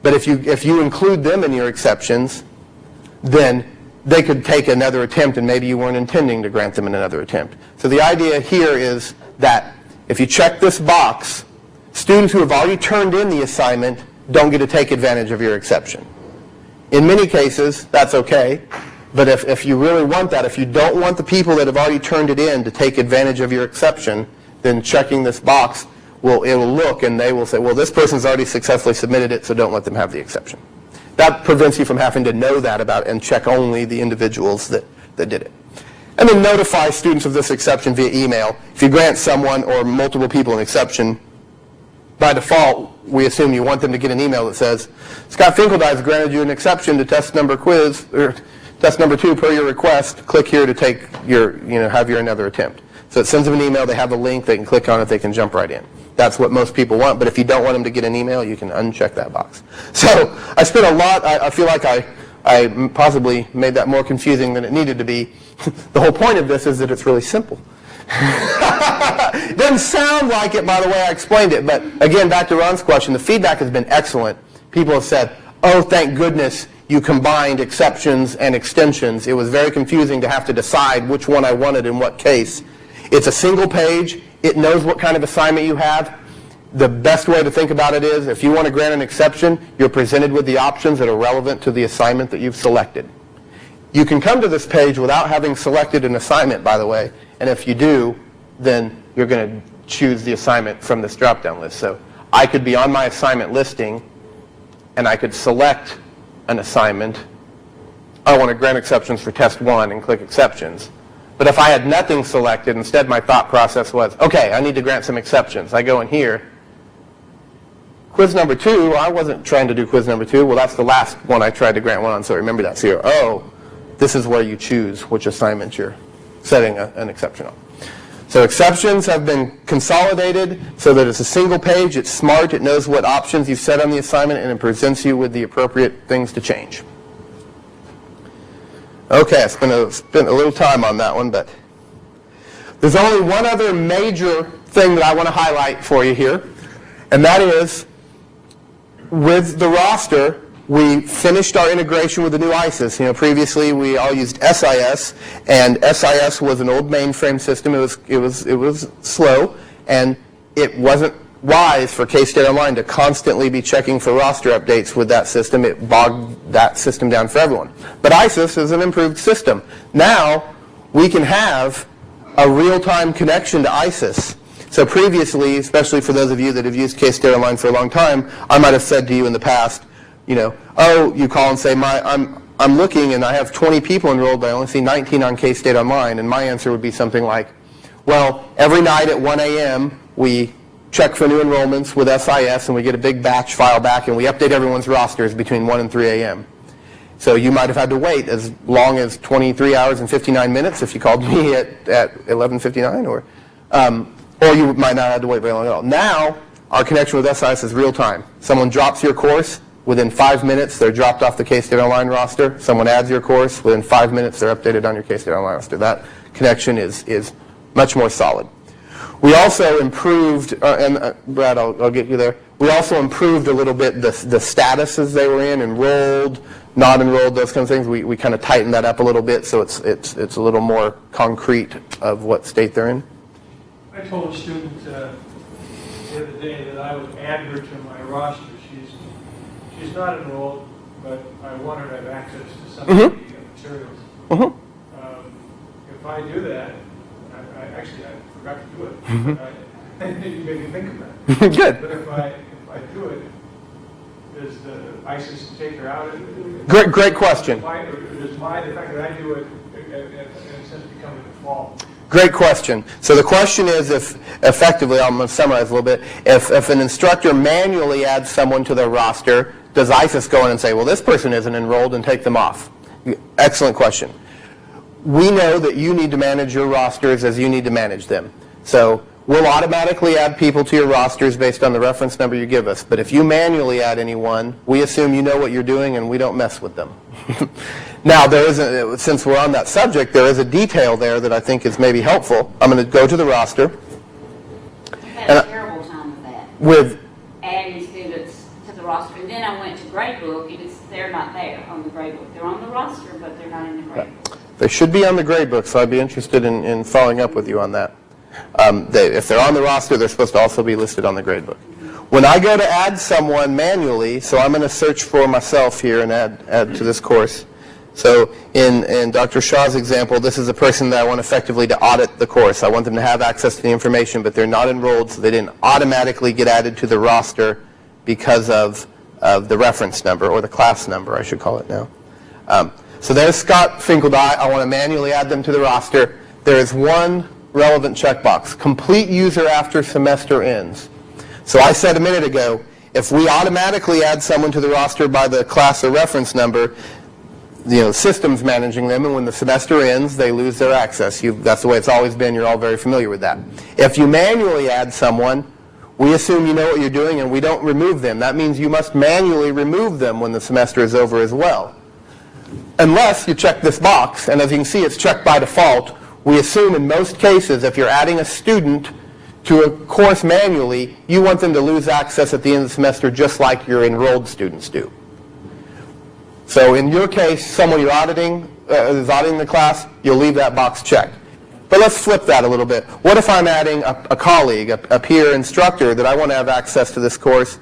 but if you include them in your exceptions, then they could take another attempt, and maybe you weren't intending to grant them another attempt. So the idea here is that if you check this box, students who have already turned in the assignment don't get to take advantage of your exception. In many cases, that's okay, but if you really want that, if you don't want the people that have already turned it in to take advantage of your exception, then checking this box, it will look and they will say, well, this person's already successfully submitted it, so don't let them have the exception. That prevents you from having to know that about and check only the individuals that did it. And then notify students of this exception via email. If you grant someone or multiple people an exception, by default, we assume you want them to get an email that says, Scott Finkeldei has granted you an exception to test number 2 per your request. Click here to take have your another attempt. So it sends them an email, they have a link, they can click on it, they can jump right in. That's what most people want, but if you don't want them to get an email, you can uncheck that box. So I spent a lot, I feel like I possibly made that more confusing than it needed to be. The whole point of this is that it's really simple. It doesn't sound like it, by the way I explained it, but again, back to Ron's question, the feedback has been excellent. People have said, oh, thank goodness you combined exceptions and extensions. It was very confusing to have to decide which one I wanted in what case. It's a single page. It knows what kind of assignment you have. The best way to think about it is, if you want to grant an exception, you're presented with the options that are relevant to the assignment that you've selected. You can come to this page without having selected an assignment, by the way, and if you do, then you're going to choose the assignment from this drop-down list. So I could be on my assignment listing, and I could select an assignment. I want to grant exceptions for test 1 and click exceptions. But if I had nothing selected, instead my thought process was, okay, I need to grant some exceptions. I go in here. Quiz number 2, I wasn't trying to do quiz number 2. Well, that's the last one I tried to grant one on, so remember that's here. Oh, this is where you choose which assignment you're setting an exception on. So exceptions have been consolidated so that it's a single page. It's smart. It knows what options you've set on the assignment, and it presents you with the appropriate things to change. Okay, I spent a little time on that one, but there's only one other major thing that I want to highlight for you here, and that is with the roster, we finished our integration with the new ISIS. Previously we all used SIS, and SIS was an old mainframe system. It was slow, and it wasn't wise for K-State Online to constantly be checking for roster updates with that system. It bogged that system down for everyone. But ISIS is an improved system. Now we can have a real-time connection to ISIS. So previously, especially for those of you that have used K-State Online for a long time, I might have said to you in the past, oh, you call and say, I'm looking and I have 20 people enrolled, but I only see 19 on K-State Online. And my answer would be something like, well, every night at 1 a.m. we check for new enrollments with SIS, and we get a big batch file back, and we update everyone's rosters between 1 and 3 a.m. So you might have had to wait as long as 23 hours and 59 minutes if you called me at 11:59, or you might not have to wait very long at all. Now, our connection with SIS is real time. Someone drops your course, within 5 minutes they're dropped off the K-State Online roster. Someone adds your course, within 5 minutes they're updated on your K-State Online roster. That connection is much more solid. We also improved, Brad, I'll get you there. We also improved a little bit the statuses they were in, enrolled, not enrolled, those kinds of things. We kind of tightened that up a little bit, so it's a little more concrete of what state they're in. I told a student the other day that I would add her to my roster. She's not enrolled, but I want her to have access to some of the materials. If I do that, I forgot to do it. You made me think of that. Good. But if I do it, does the ISIS to take her out? Great question. Does the fact that I do it, in a sense, become a default? Great question. So the question is if, effectively, I'm going to summarize a little bit, if an instructor manually adds someone to their roster, does ISIS go in and say, well, this person isn't enrolled, and take them off? Excellent question. We know that you need to manage your rosters as you need to manage them. So we'll automatically add people to your rosters based on the reference number you give us. But if you manually add anyone, we assume you know what you're doing and we don't mess with them. Now, since we're on that subject, there is a detail there that I think is maybe helpful. I'm going to go to the roster. I had a terrible time with that. With Adding students to the roster. And then I went to gradebook, and they're not there on the gradebook. They're on the roster, but they're not in the gradebook. They should be on the gradebook, so I'd be interested in following up with you on that. If they're on the roster, they're supposed to also be listed on the gradebook. When I go to add someone manually, so I'm going to search for myself here and add to this course. So in Dr. Shaw's example, this is a person that I want effectively to audit the course. I want them to have access to the information, but they're not enrolled, so they didn't automatically get added to the roster because of the reference number, or the class number, I should call it now. So there's Scott Finkeldei. I want to manually add them to the roster. There is one relevant checkbox: complete user after semester ends. So I said a minute ago, if we automatically add someone to the roster by the class or reference number, the system's managing them, and when the semester ends, they lose their access. That's the way it's always been. You're all very familiar with that. If you manually add someone, we assume you know what you're doing, and we don't remove them. That means you must manually remove them when the semester is over as well. Unless you check this box, and as you can see, it's checked by default. We assume in most cases, if you're adding a student to a course manually, you want them to lose access at the end of the semester just like your enrolled students do. So in your case, someone you're auditing is auditing the class, you'll leave that box checked. But let's flip that a little bit. What if I'm adding a colleague, a peer instructor that I want to have access to this course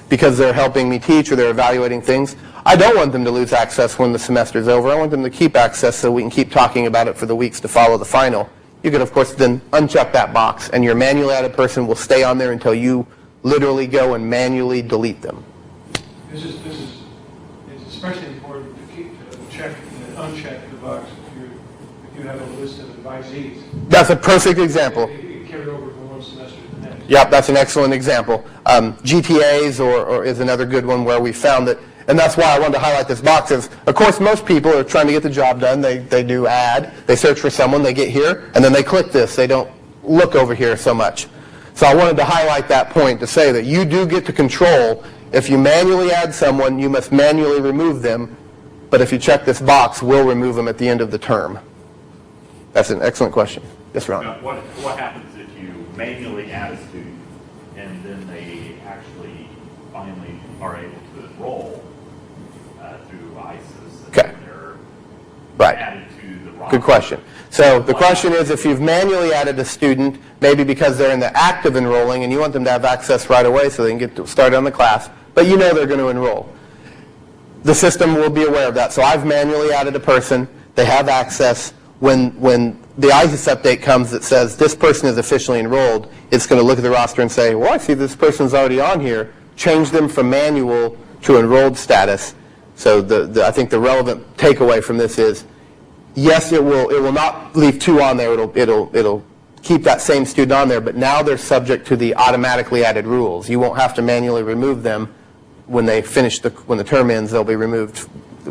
because they're helping me teach or they're evaluating things? I don't want them to lose access when the semester is over. I want them to keep access so we can keep talking about it for the weeks to follow the final. You could, of course, then uncheck that box, and your manually added person will stay on there until you literally go and manually delete them. It's especially important to check and uncheck the box if you have a list of advisees. That's a perfect example. It carry over from one semester to the next. Yep, that's an excellent example. GTAs or is another good one where we found that, and that's why I wanted to highlight this box. Is, of course, most people are trying to get the job done. They do add, they search for someone, they get here, and then they click this. They don't look over here so much. So I wanted to highlight that point to say that you do get to control. If you manually add someone, you must manually remove them. But if you check this box, we'll remove them at the end of the term. That's an excellent question. Yes, Ron? Now, what happens if you manually add a student and then they actually finally are able to enroll through ISIS and Okay. they're Right. added to the roster? Good question. So the question is, if you've manually added a student, maybe because they're in the act of enrolling and you want them to have access right away so they can get started on the class, but you know they're going to enroll. The system will be aware of that. So I've manually added a person. They have access. When the ISIS update comes that says this person is officially enrolled, it's going to look at the roster and say, well, I see this person's already on here. Change them from manual to enrolled status. So I think the relevant takeaway from this is, yes, it will not leave two on there. It'll keep that same student on there, but now they're subject to the automatically added rules. You won't have to manually remove them when they finish when the term ends. They'll be removed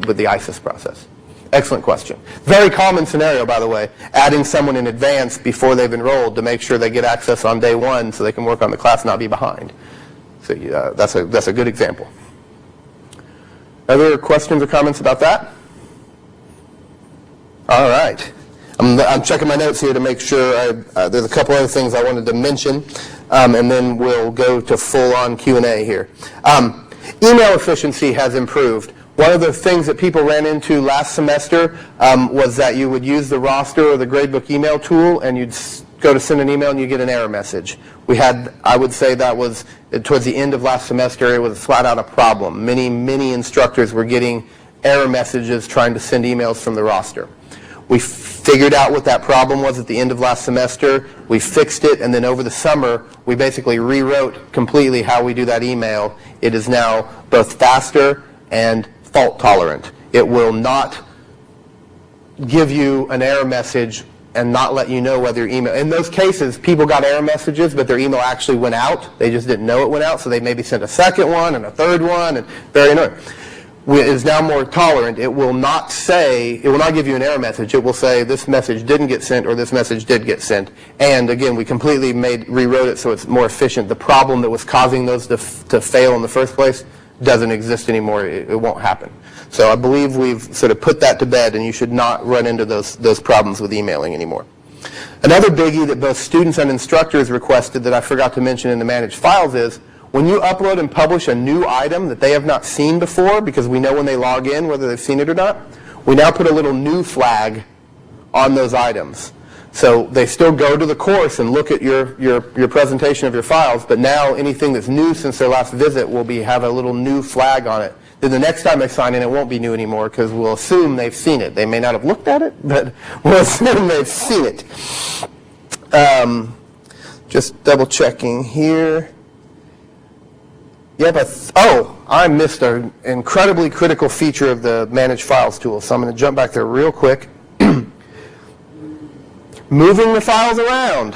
with the ISIS process. Excellent question. Very common scenario, by the way, adding someone in advance before they've enrolled to make sure they get access on day one so they can work on the class and not be behind. So that's a good example. Other questions or comments about that? All right. I'm checking my notes here to make sure. There's a couple other things I wanted to mention, and then we'll go to full-on Q&A here. Email efficiency has improved. One of the things that people ran into last semester was that you would use the roster or the gradebook email tool, and you'd go to send an email and you get an error message. I would say that was towards the end of last semester, it was flat out a problem. Many instructors were getting error messages trying to send emails from the roster. We figured out what that problem was at the end of last semester. We fixed it, and then over the summer, we basically rewrote completely how we do that email. It is now both faster, and fault tolerant. It will not give you an error message and not let you know whether your email, in those cases, people got error messages, but their email actually went out. They just didn't know it went out, so they maybe sent a second one and a third one, and very annoying. It is now more tolerant. It will not give you an error message. It will say this message didn't get sent or this message did get sent. And again, we completely rewrote it so it's more efficient. The problem that was causing those to fail in the first place doesn't exist anymore. It won't happen. So I believe we've sort of put that to bed, and you should not run into those problems with emailing anymore. Another biggie that both students and instructors requested that I forgot to mention in the managed files is when you upload and publish a new item that they have not seen before, because we know when they log in whether they've seen it or not, we now put a little new flag on those items. So they still go to the course and look at your presentation of your files, but now anything that's new since their last visit will have a little new flag on it. Then the next time they sign in, it won't be new anymore because we'll assume they've seen it. They may not have looked at it, but we'll assume they've seen it. Just double checking here. Yeah, but I missed an incredibly critical feature of the Manage Files tool, so I'm going to jump back there real quick. Moving the files around.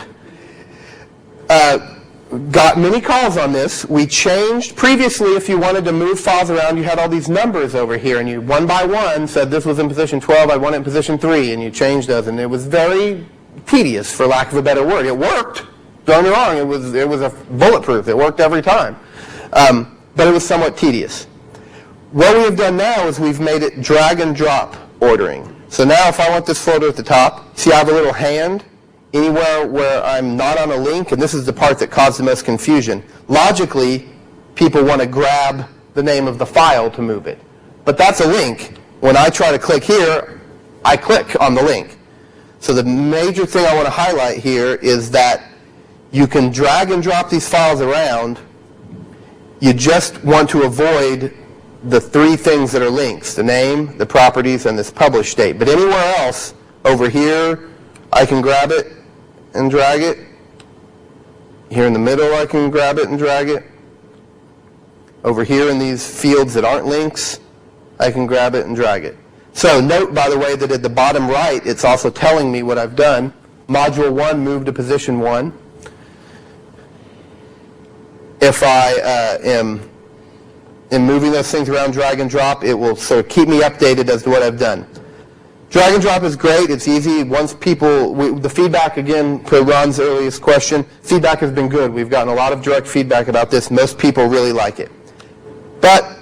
Got many calls on this. We changed, previously if you wanted to move files around, you had all these numbers over here, and you one by one said this was in position 12, I want it in position 3, and you changed those, and it was very tedious, for lack of a better word. It worked, don't get me wrong, it was a bulletproof, it worked every time. But it was somewhat tedious. What we have done now is we've made it drag and drop ordering. So now if I want this folder at the top, see I have a little hand anywhere where I'm not on a link, and this is the part that caused the most confusion. Logically, people want to grab the name of the file to move it. But that's a link. When I try to click here, I click on the link. So the major thing I want to highlight here is that you can drag and drop these files around. You just want to avoid the three things that are links, the name, the properties, and this publish date. But anywhere else, over here, I can grab it and drag it. Here in the middle, I can grab it and drag it. Over here in these fields that aren't links, I can grab it and drag it. So note, by the way, that at the bottom right, it's also telling me what I've done. Module 1 moved to position 1. If I am moving those things around, drag and drop, it will sort of keep me updated as to what I've done. Drag and drop is great. It's easy. Once the feedback, again, per Ron's earliest question, feedback has been good. We've gotten a lot of direct feedback about this. Most people really like it. But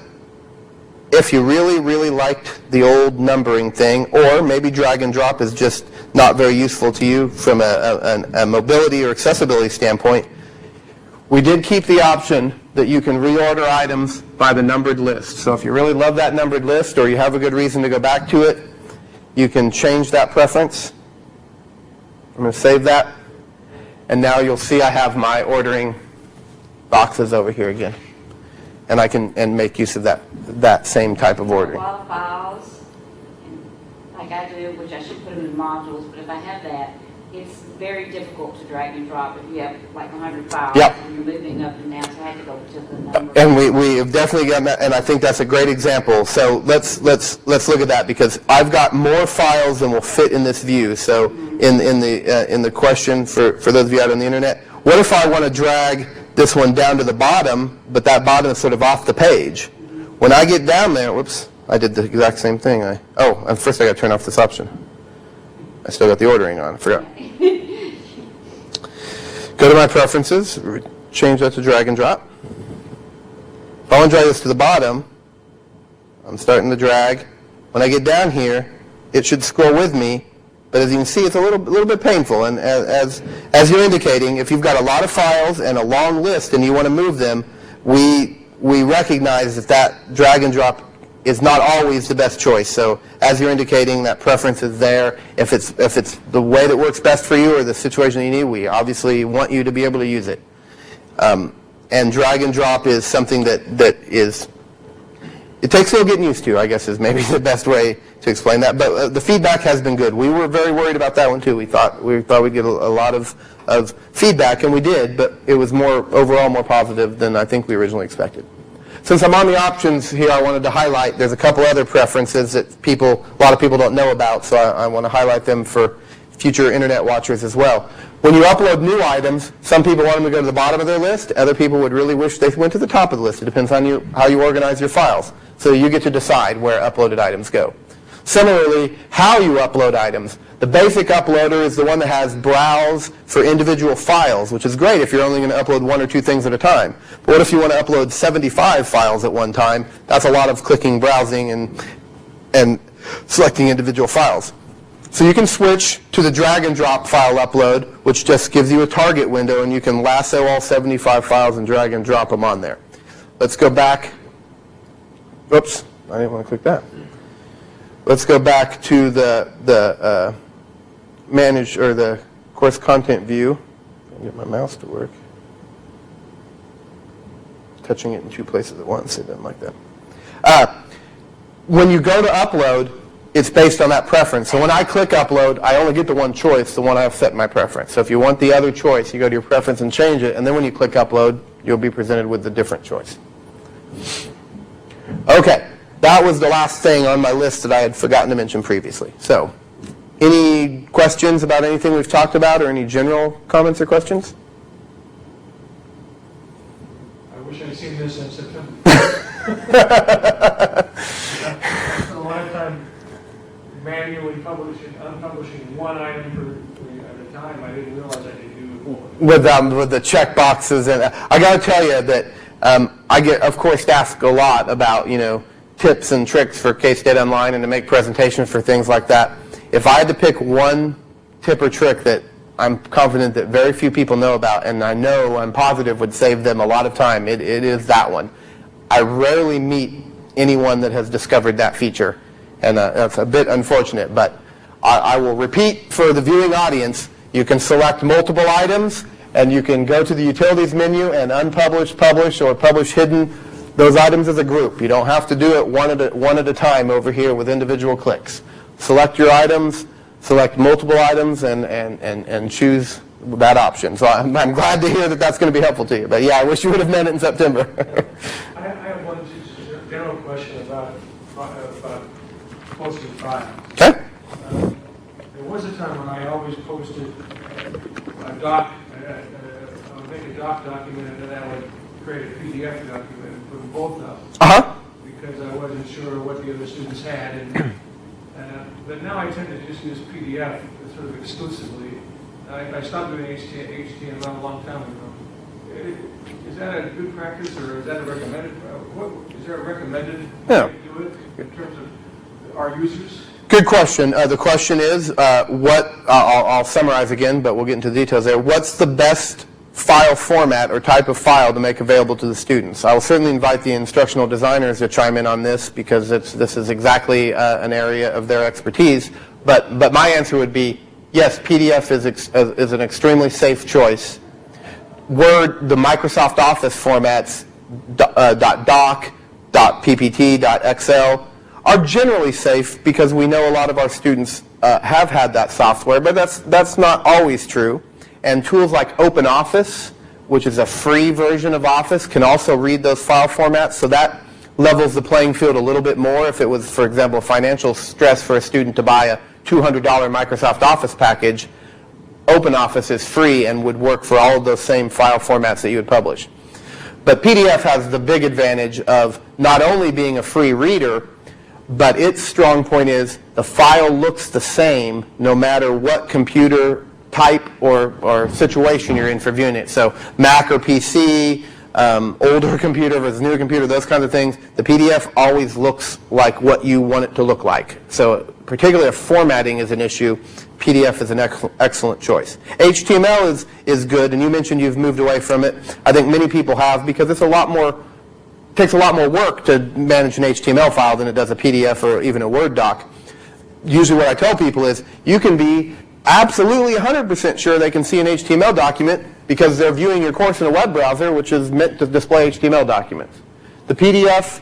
if you really, really liked the old numbering thing, or maybe drag and drop is just not very useful to you from a mobility or accessibility standpoint, we did keep the option that you can reorder items by the numbered list. So if you really love that numbered list or you have a good reason to go back to it, you can change that preference. I'm going to save that. And now you'll see I have my ordering boxes over here again. And I can make use of that same type of ordering. A lot of files, like I do, which I should put them in modules, but if I have that, it's very difficult to drag and drop if you have like 100 files. Yep. And you're moving up and down, so I had to go to the number. And we have definitely gotten that, and I think that's a great example. So let's look at that, because I've got more files than will fit in this view. So in the question for those of you out on the internet, what if I want to drag this one down to the bottom, but that bottom is sort of off the page? When I get down there, whoops, I did the exact same thing. And first I got to turn off this option. I still got the ordering on. I forgot. Go to my preferences, change that to drag and drop. If I want to drag this to the bottom, I'm starting to drag. When I get down here, it should scroll with me, but as you can see, it's a little bit painful. And as you're indicating, if you've got a lot of files and a long list and you want to move them, we recognize that drag and drop is not always the best choice. So as you're indicating, that preference is there. If it's the way that works best for you or the situation that you need, we obviously want you to be able to use it. And drag and drop is something that is, it takes a little getting used to, I guess, is maybe the best way to explain that. But the feedback has been good. We were very worried about that one too. We thought we'd get a lot of feedback, and we did, but it was overall more positive than I think we originally expected. since I'm on the options here, I wanted to highlight, there's a couple other preferences that a lot of people don't know about, so I want to highlight them for future internet watchers as well. When you upload new items, some people want them to go to the bottom of their list. Other people would really wish they went to the top of the list. It depends on how you organize your files. So you get to decide where uploaded items go. Similarly, how you upload items. The basic uploader is the one that has browse for individual files, which is great if you're only going to upload 1 or 2 things at a time. But what if you want to upload 75 files at one time? That's a lot of clicking, browsing, and selecting individual files. So you can switch to the drag and drop file upload, which just gives you a target window, and you can lasso all 75 files and drag and drop them on there. Let's go back. Oops, I didn't want to click that. Let's go back to the manage, or the course content view. I'll get my mouse to work. Touching it in 2 places at once, it doesn't like that. When you go to upload, it's based on that preference. So when I click upload, I only get the one choice, the one I've set in my preference. So if you want the other choice, you go to your preference and change it, and then when you click upload, you'll be presented with the different choice. Okay, that was the last thing on my list that I had forgotten to mention previously. So, any questions about anything we've talked about, or any general comments or questions? I wish I'd seen this in September. I spent a lot of time manually unpublishing one item at a time. I didn't realize I could do With the check boxes, and I got to tell you that I get, of course, asked a lot about tips and tricks for K-State Online and to make presentations for things like that. If I had to pick one tip or trick that I'm confident that very few people know about, and I'm positive would save them a lot of time, it is that one. I rarely meet anyone that has discovered that feature, and that's a bit unfortunate, but I will repeat for the viewing audience. You can select multiple items, and you can go to the utilities menu and unpublish, publish, or publish hidden those items as a group. You don't have to do it one at a time over here with individual clicks. Select your items, select multiple items, and choose that option. So I'm glad to hear that that's going to be helpful to you. But yeah, I wish you would have meant it in September. I have one general question about posting files. Okay. There was a time when I always posted a doc. I would make a doc document, and then I would create a PDF document and put them both up. Because I wasn't sure what the other students had. But now I tend to just use PDF sort of exclusively. I stopped doing HTML a long time ago. Is that a good practice, or is that a recommended? Is there a recommended way to do it in terms of our users? Good question. The question is, I'll summarize again, but we'll get into the details there. What's the best file format or type of file to make available to the students? I will certainly invite the instructional designers to chime in on this, because this is exactly an area of their expertise. But my answer would be, yes, PDF is an extremely safe choice. Word, the Microsoft Office formats, .doc, .ppt, .excel, are generally safe because we know a lot of our students have had that software, but that's not always true. And tools like OpenOffice, which is a free version of Office, can also read those file formats, so that levels the playing field a little bit more. If it was, for example, financial stress for a student to buy a $200 Microsoft Office package, OpenOffice is free and would work for all of those same file formats that you would publish. But PDF has the big advantage of not only being a free reader, but its strong point is the file looks the same no matter what computer type or situation you're in for viewing it. So Mac or PC, older computer versus newer computer, those kinds of things, the PDF always looks like what you want it to look like. So particularly if formatting is an issue, PDF is an excellent choice. HTML is good, and you mentioned you've moved away from it. I think many people have, because it's takes a lot more work to manage an HTML file than it does a PDF or even a Word doc. Usually what I tell people is you can be absolutely 100% sure they can see an HTML document because they're viewing your course in a web browser, which is meant to display HTML documents. The PDF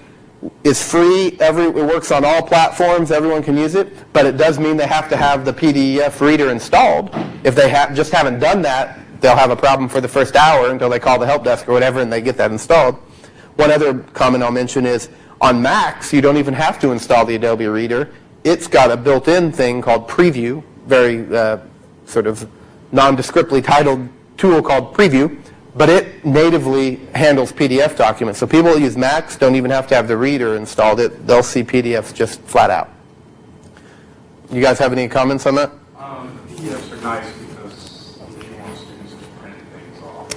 is free. It works on all platforms. Everyone can use it, but it does mean they have to have the PDF reader installed. If they just haven't done that, they'll have a problem for the first hour until they call the help desk or whatever and they get that installed. One other comment I'll mention is on Macs, you don't even have to install the Adobe Reader. It's got a built-in thing called Preview, very sort of nondescriptly titled tool called Preview, but it natively handles PDF documents. So people who use Macs don't even have to have the reader installed. They'll see PDFs just flat out. You guys have any comments on that? PDFs are nice because you want students to print things off.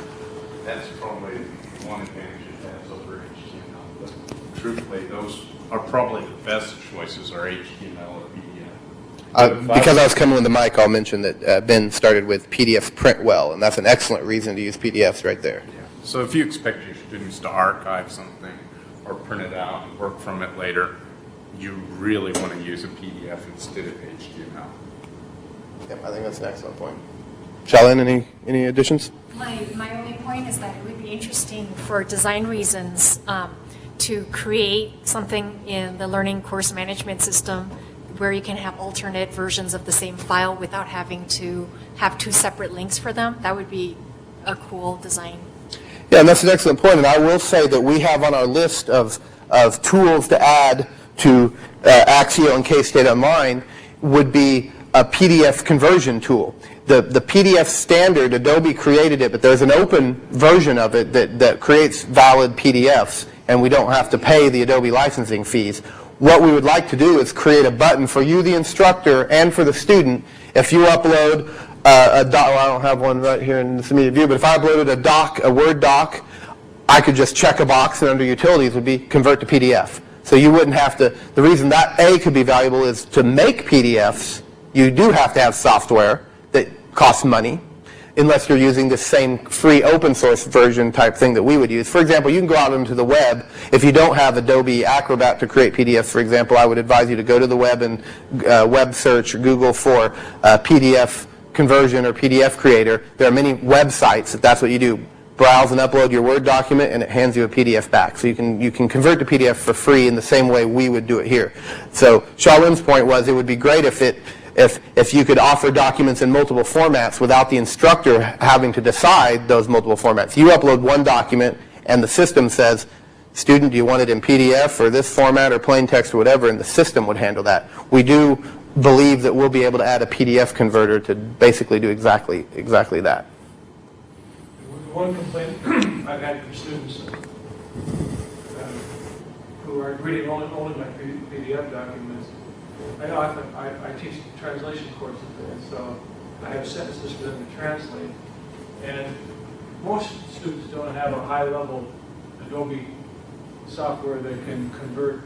That's probably one advantage it has over HTML. But truthfully, those are probably the best choices are HTML or PDF. Because I was coming with the mic, I'll mention that Ben started with PDFs print well, and that's an excellent reason to use PDFs right there. Yeah. So if you expect your students to archive something or print it out and work from it later, you really want to use a PDF instead of HTML. Yep, I think that's an excellent point. Shaolin, any additions? My only point is that it would be interesting for design reasons to create something in the learning course management system where you can have alternate versions of the same file without having to have two separate links for them. That would be a cool design. Yeah, and that's an excellent point. And I will say that we have on our list of tools to add to Axio and K-State Online would be a PDF conversion tool. The PDF standard, Adobe created it, but there's an open version of it that creates valid PDFs, and we don't have to pay the Adobe licensing fees. What we would like to do is create a button for you, the instructor, and for the student. If you upload a doc, well, I don't have one right here in this immediate view, but if I uploaded a Word doc, I could just check a box, and under utilities would be convert to PDF. So you wouldn't have to, the reason that could be valuable is to make PDFs, you do have to have software that costs money, unless you're using the same free open source version type thing that we would use. For example, you can go out into the web. If you don't have Adobe Acrobat to create PDFs, for example, I would advise you to go to the web and web search or Google for PDF conversion or PDF creator. There are many websites that's what you do. Browse and upload your Word document, and it hands you a PDF back. So you can convert to PDF for free in the same way we would do it here. So Shaolin's point was it would be great if you could offer documents in multiple formats without the instructor having to decide those multiple formats. You upload one document, and the system says, student, do you want it in PDF or this format or plain text or whatever, and the system would handle that. We do believe that we'll be able to add a PDF converter to basically do exactly that. One complaint I've had from students who are reading only my PDF documents. I know I teach translation courses, and so I have sentences for them to translate. And most students don't have a high-level Adobe software that can convert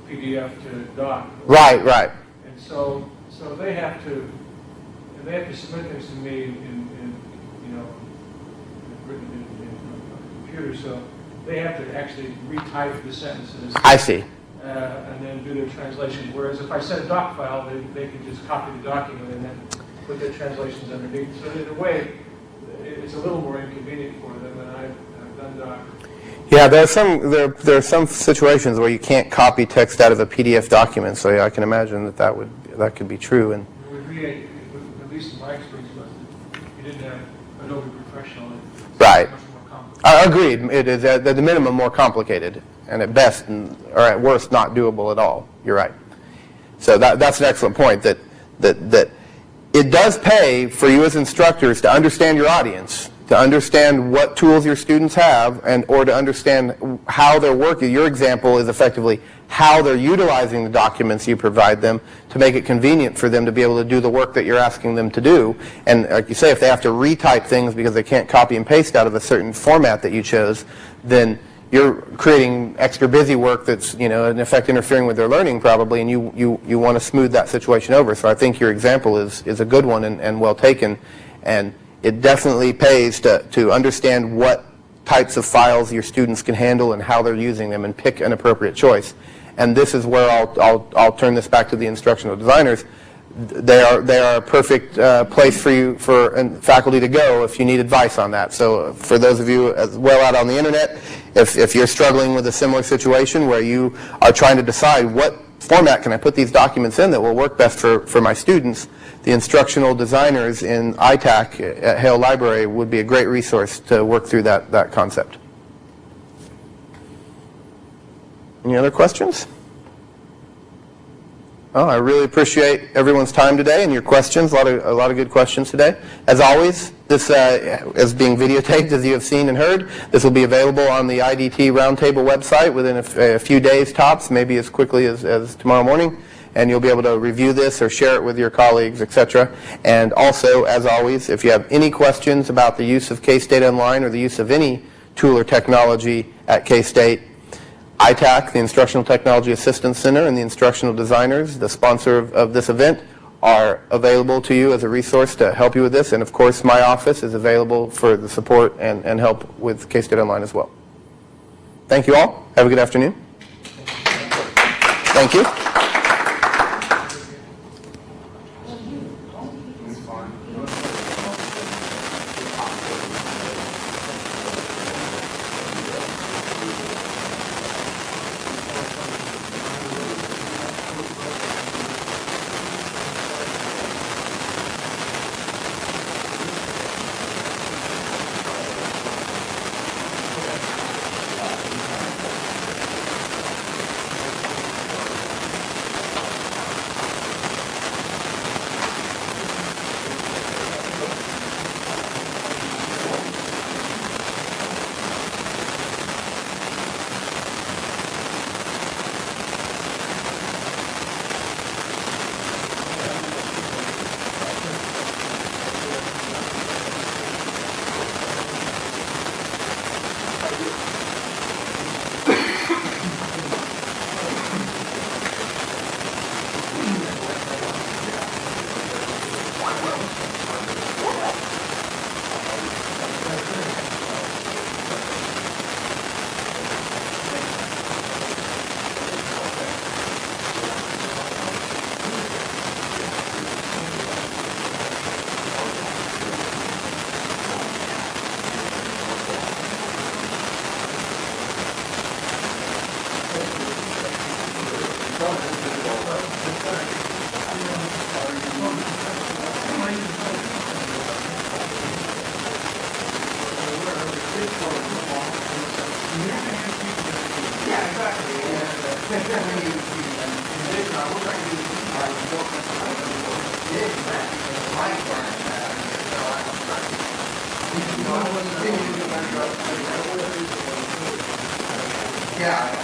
PDF to doc. Right. And so they have to submit things to me in written in a computer, so they have to actually retype the sentences. I see. And then do their translation. Whereas if I send a doc file, they can just copy the document and then put their translations underneath. So in a way, it's a little more inconvenient for them, and I've done doc. Yeah, there are some situations where you can't copy text out of a PDF document, so I can imagine that could be true. And at least in my experience, was that you didn't have Adobe Professional. Right. Much more complicated. Agreed. It is at the minimum more complicated, and at best, or at worst, not doable at all. You're right. So that's an excellent point, that it does pay for you as instructors to understand your audience, to understand what tools your students have, or to understand how they're working. Your example is effectively how they're utilizing the documents you provide them to make it convenient for them to be able to do the work that you're asking them to do. And like you say, if they have to retype things because they can't copy and paste out of a certain format that you chose, then you're creating extra busy work that's, in effect, interfering with their learning probably, and you want to smooth that situation over. So I think your example is a good one and well taken, and it definitely pays to understand what types of files your students can handle and how they're using them, and pick an appropriate choice. And this is where I'll turn this back to the instructional designers. They are a perfect place for you, and faculty to go if you need advice on that. So for those of you as well out on the internet, if you're struggling with a similar situation where you are trying to decide what format can I put these documents in that will work best for my students, the instructional designers in ITAC at Hale Library would be a great resource to work through that concept. Any other questions? Oh, I really appreciate everyone's time today and your questions. A lot of good questions today. As always, this is being videotaped, as you have seen and heard. This will be available on the IDT Roundtable website within a few days tops, maybe as quickly as tomorrow morning. And you'll be able to review this or share it with your colleagues, etc. And also, as always, if you have any questions about the use of K-State Online or the use of any tool or technology at K-State, ITAC, the Instructional Technology Assistance Center, and the instructional designers, the sponsor of this event, are available to you as a resource to help you with this. And of course, my office is available for the support and help with K-State Online as well. Thank you all. Have a good afternoon. Thank you. Yeah.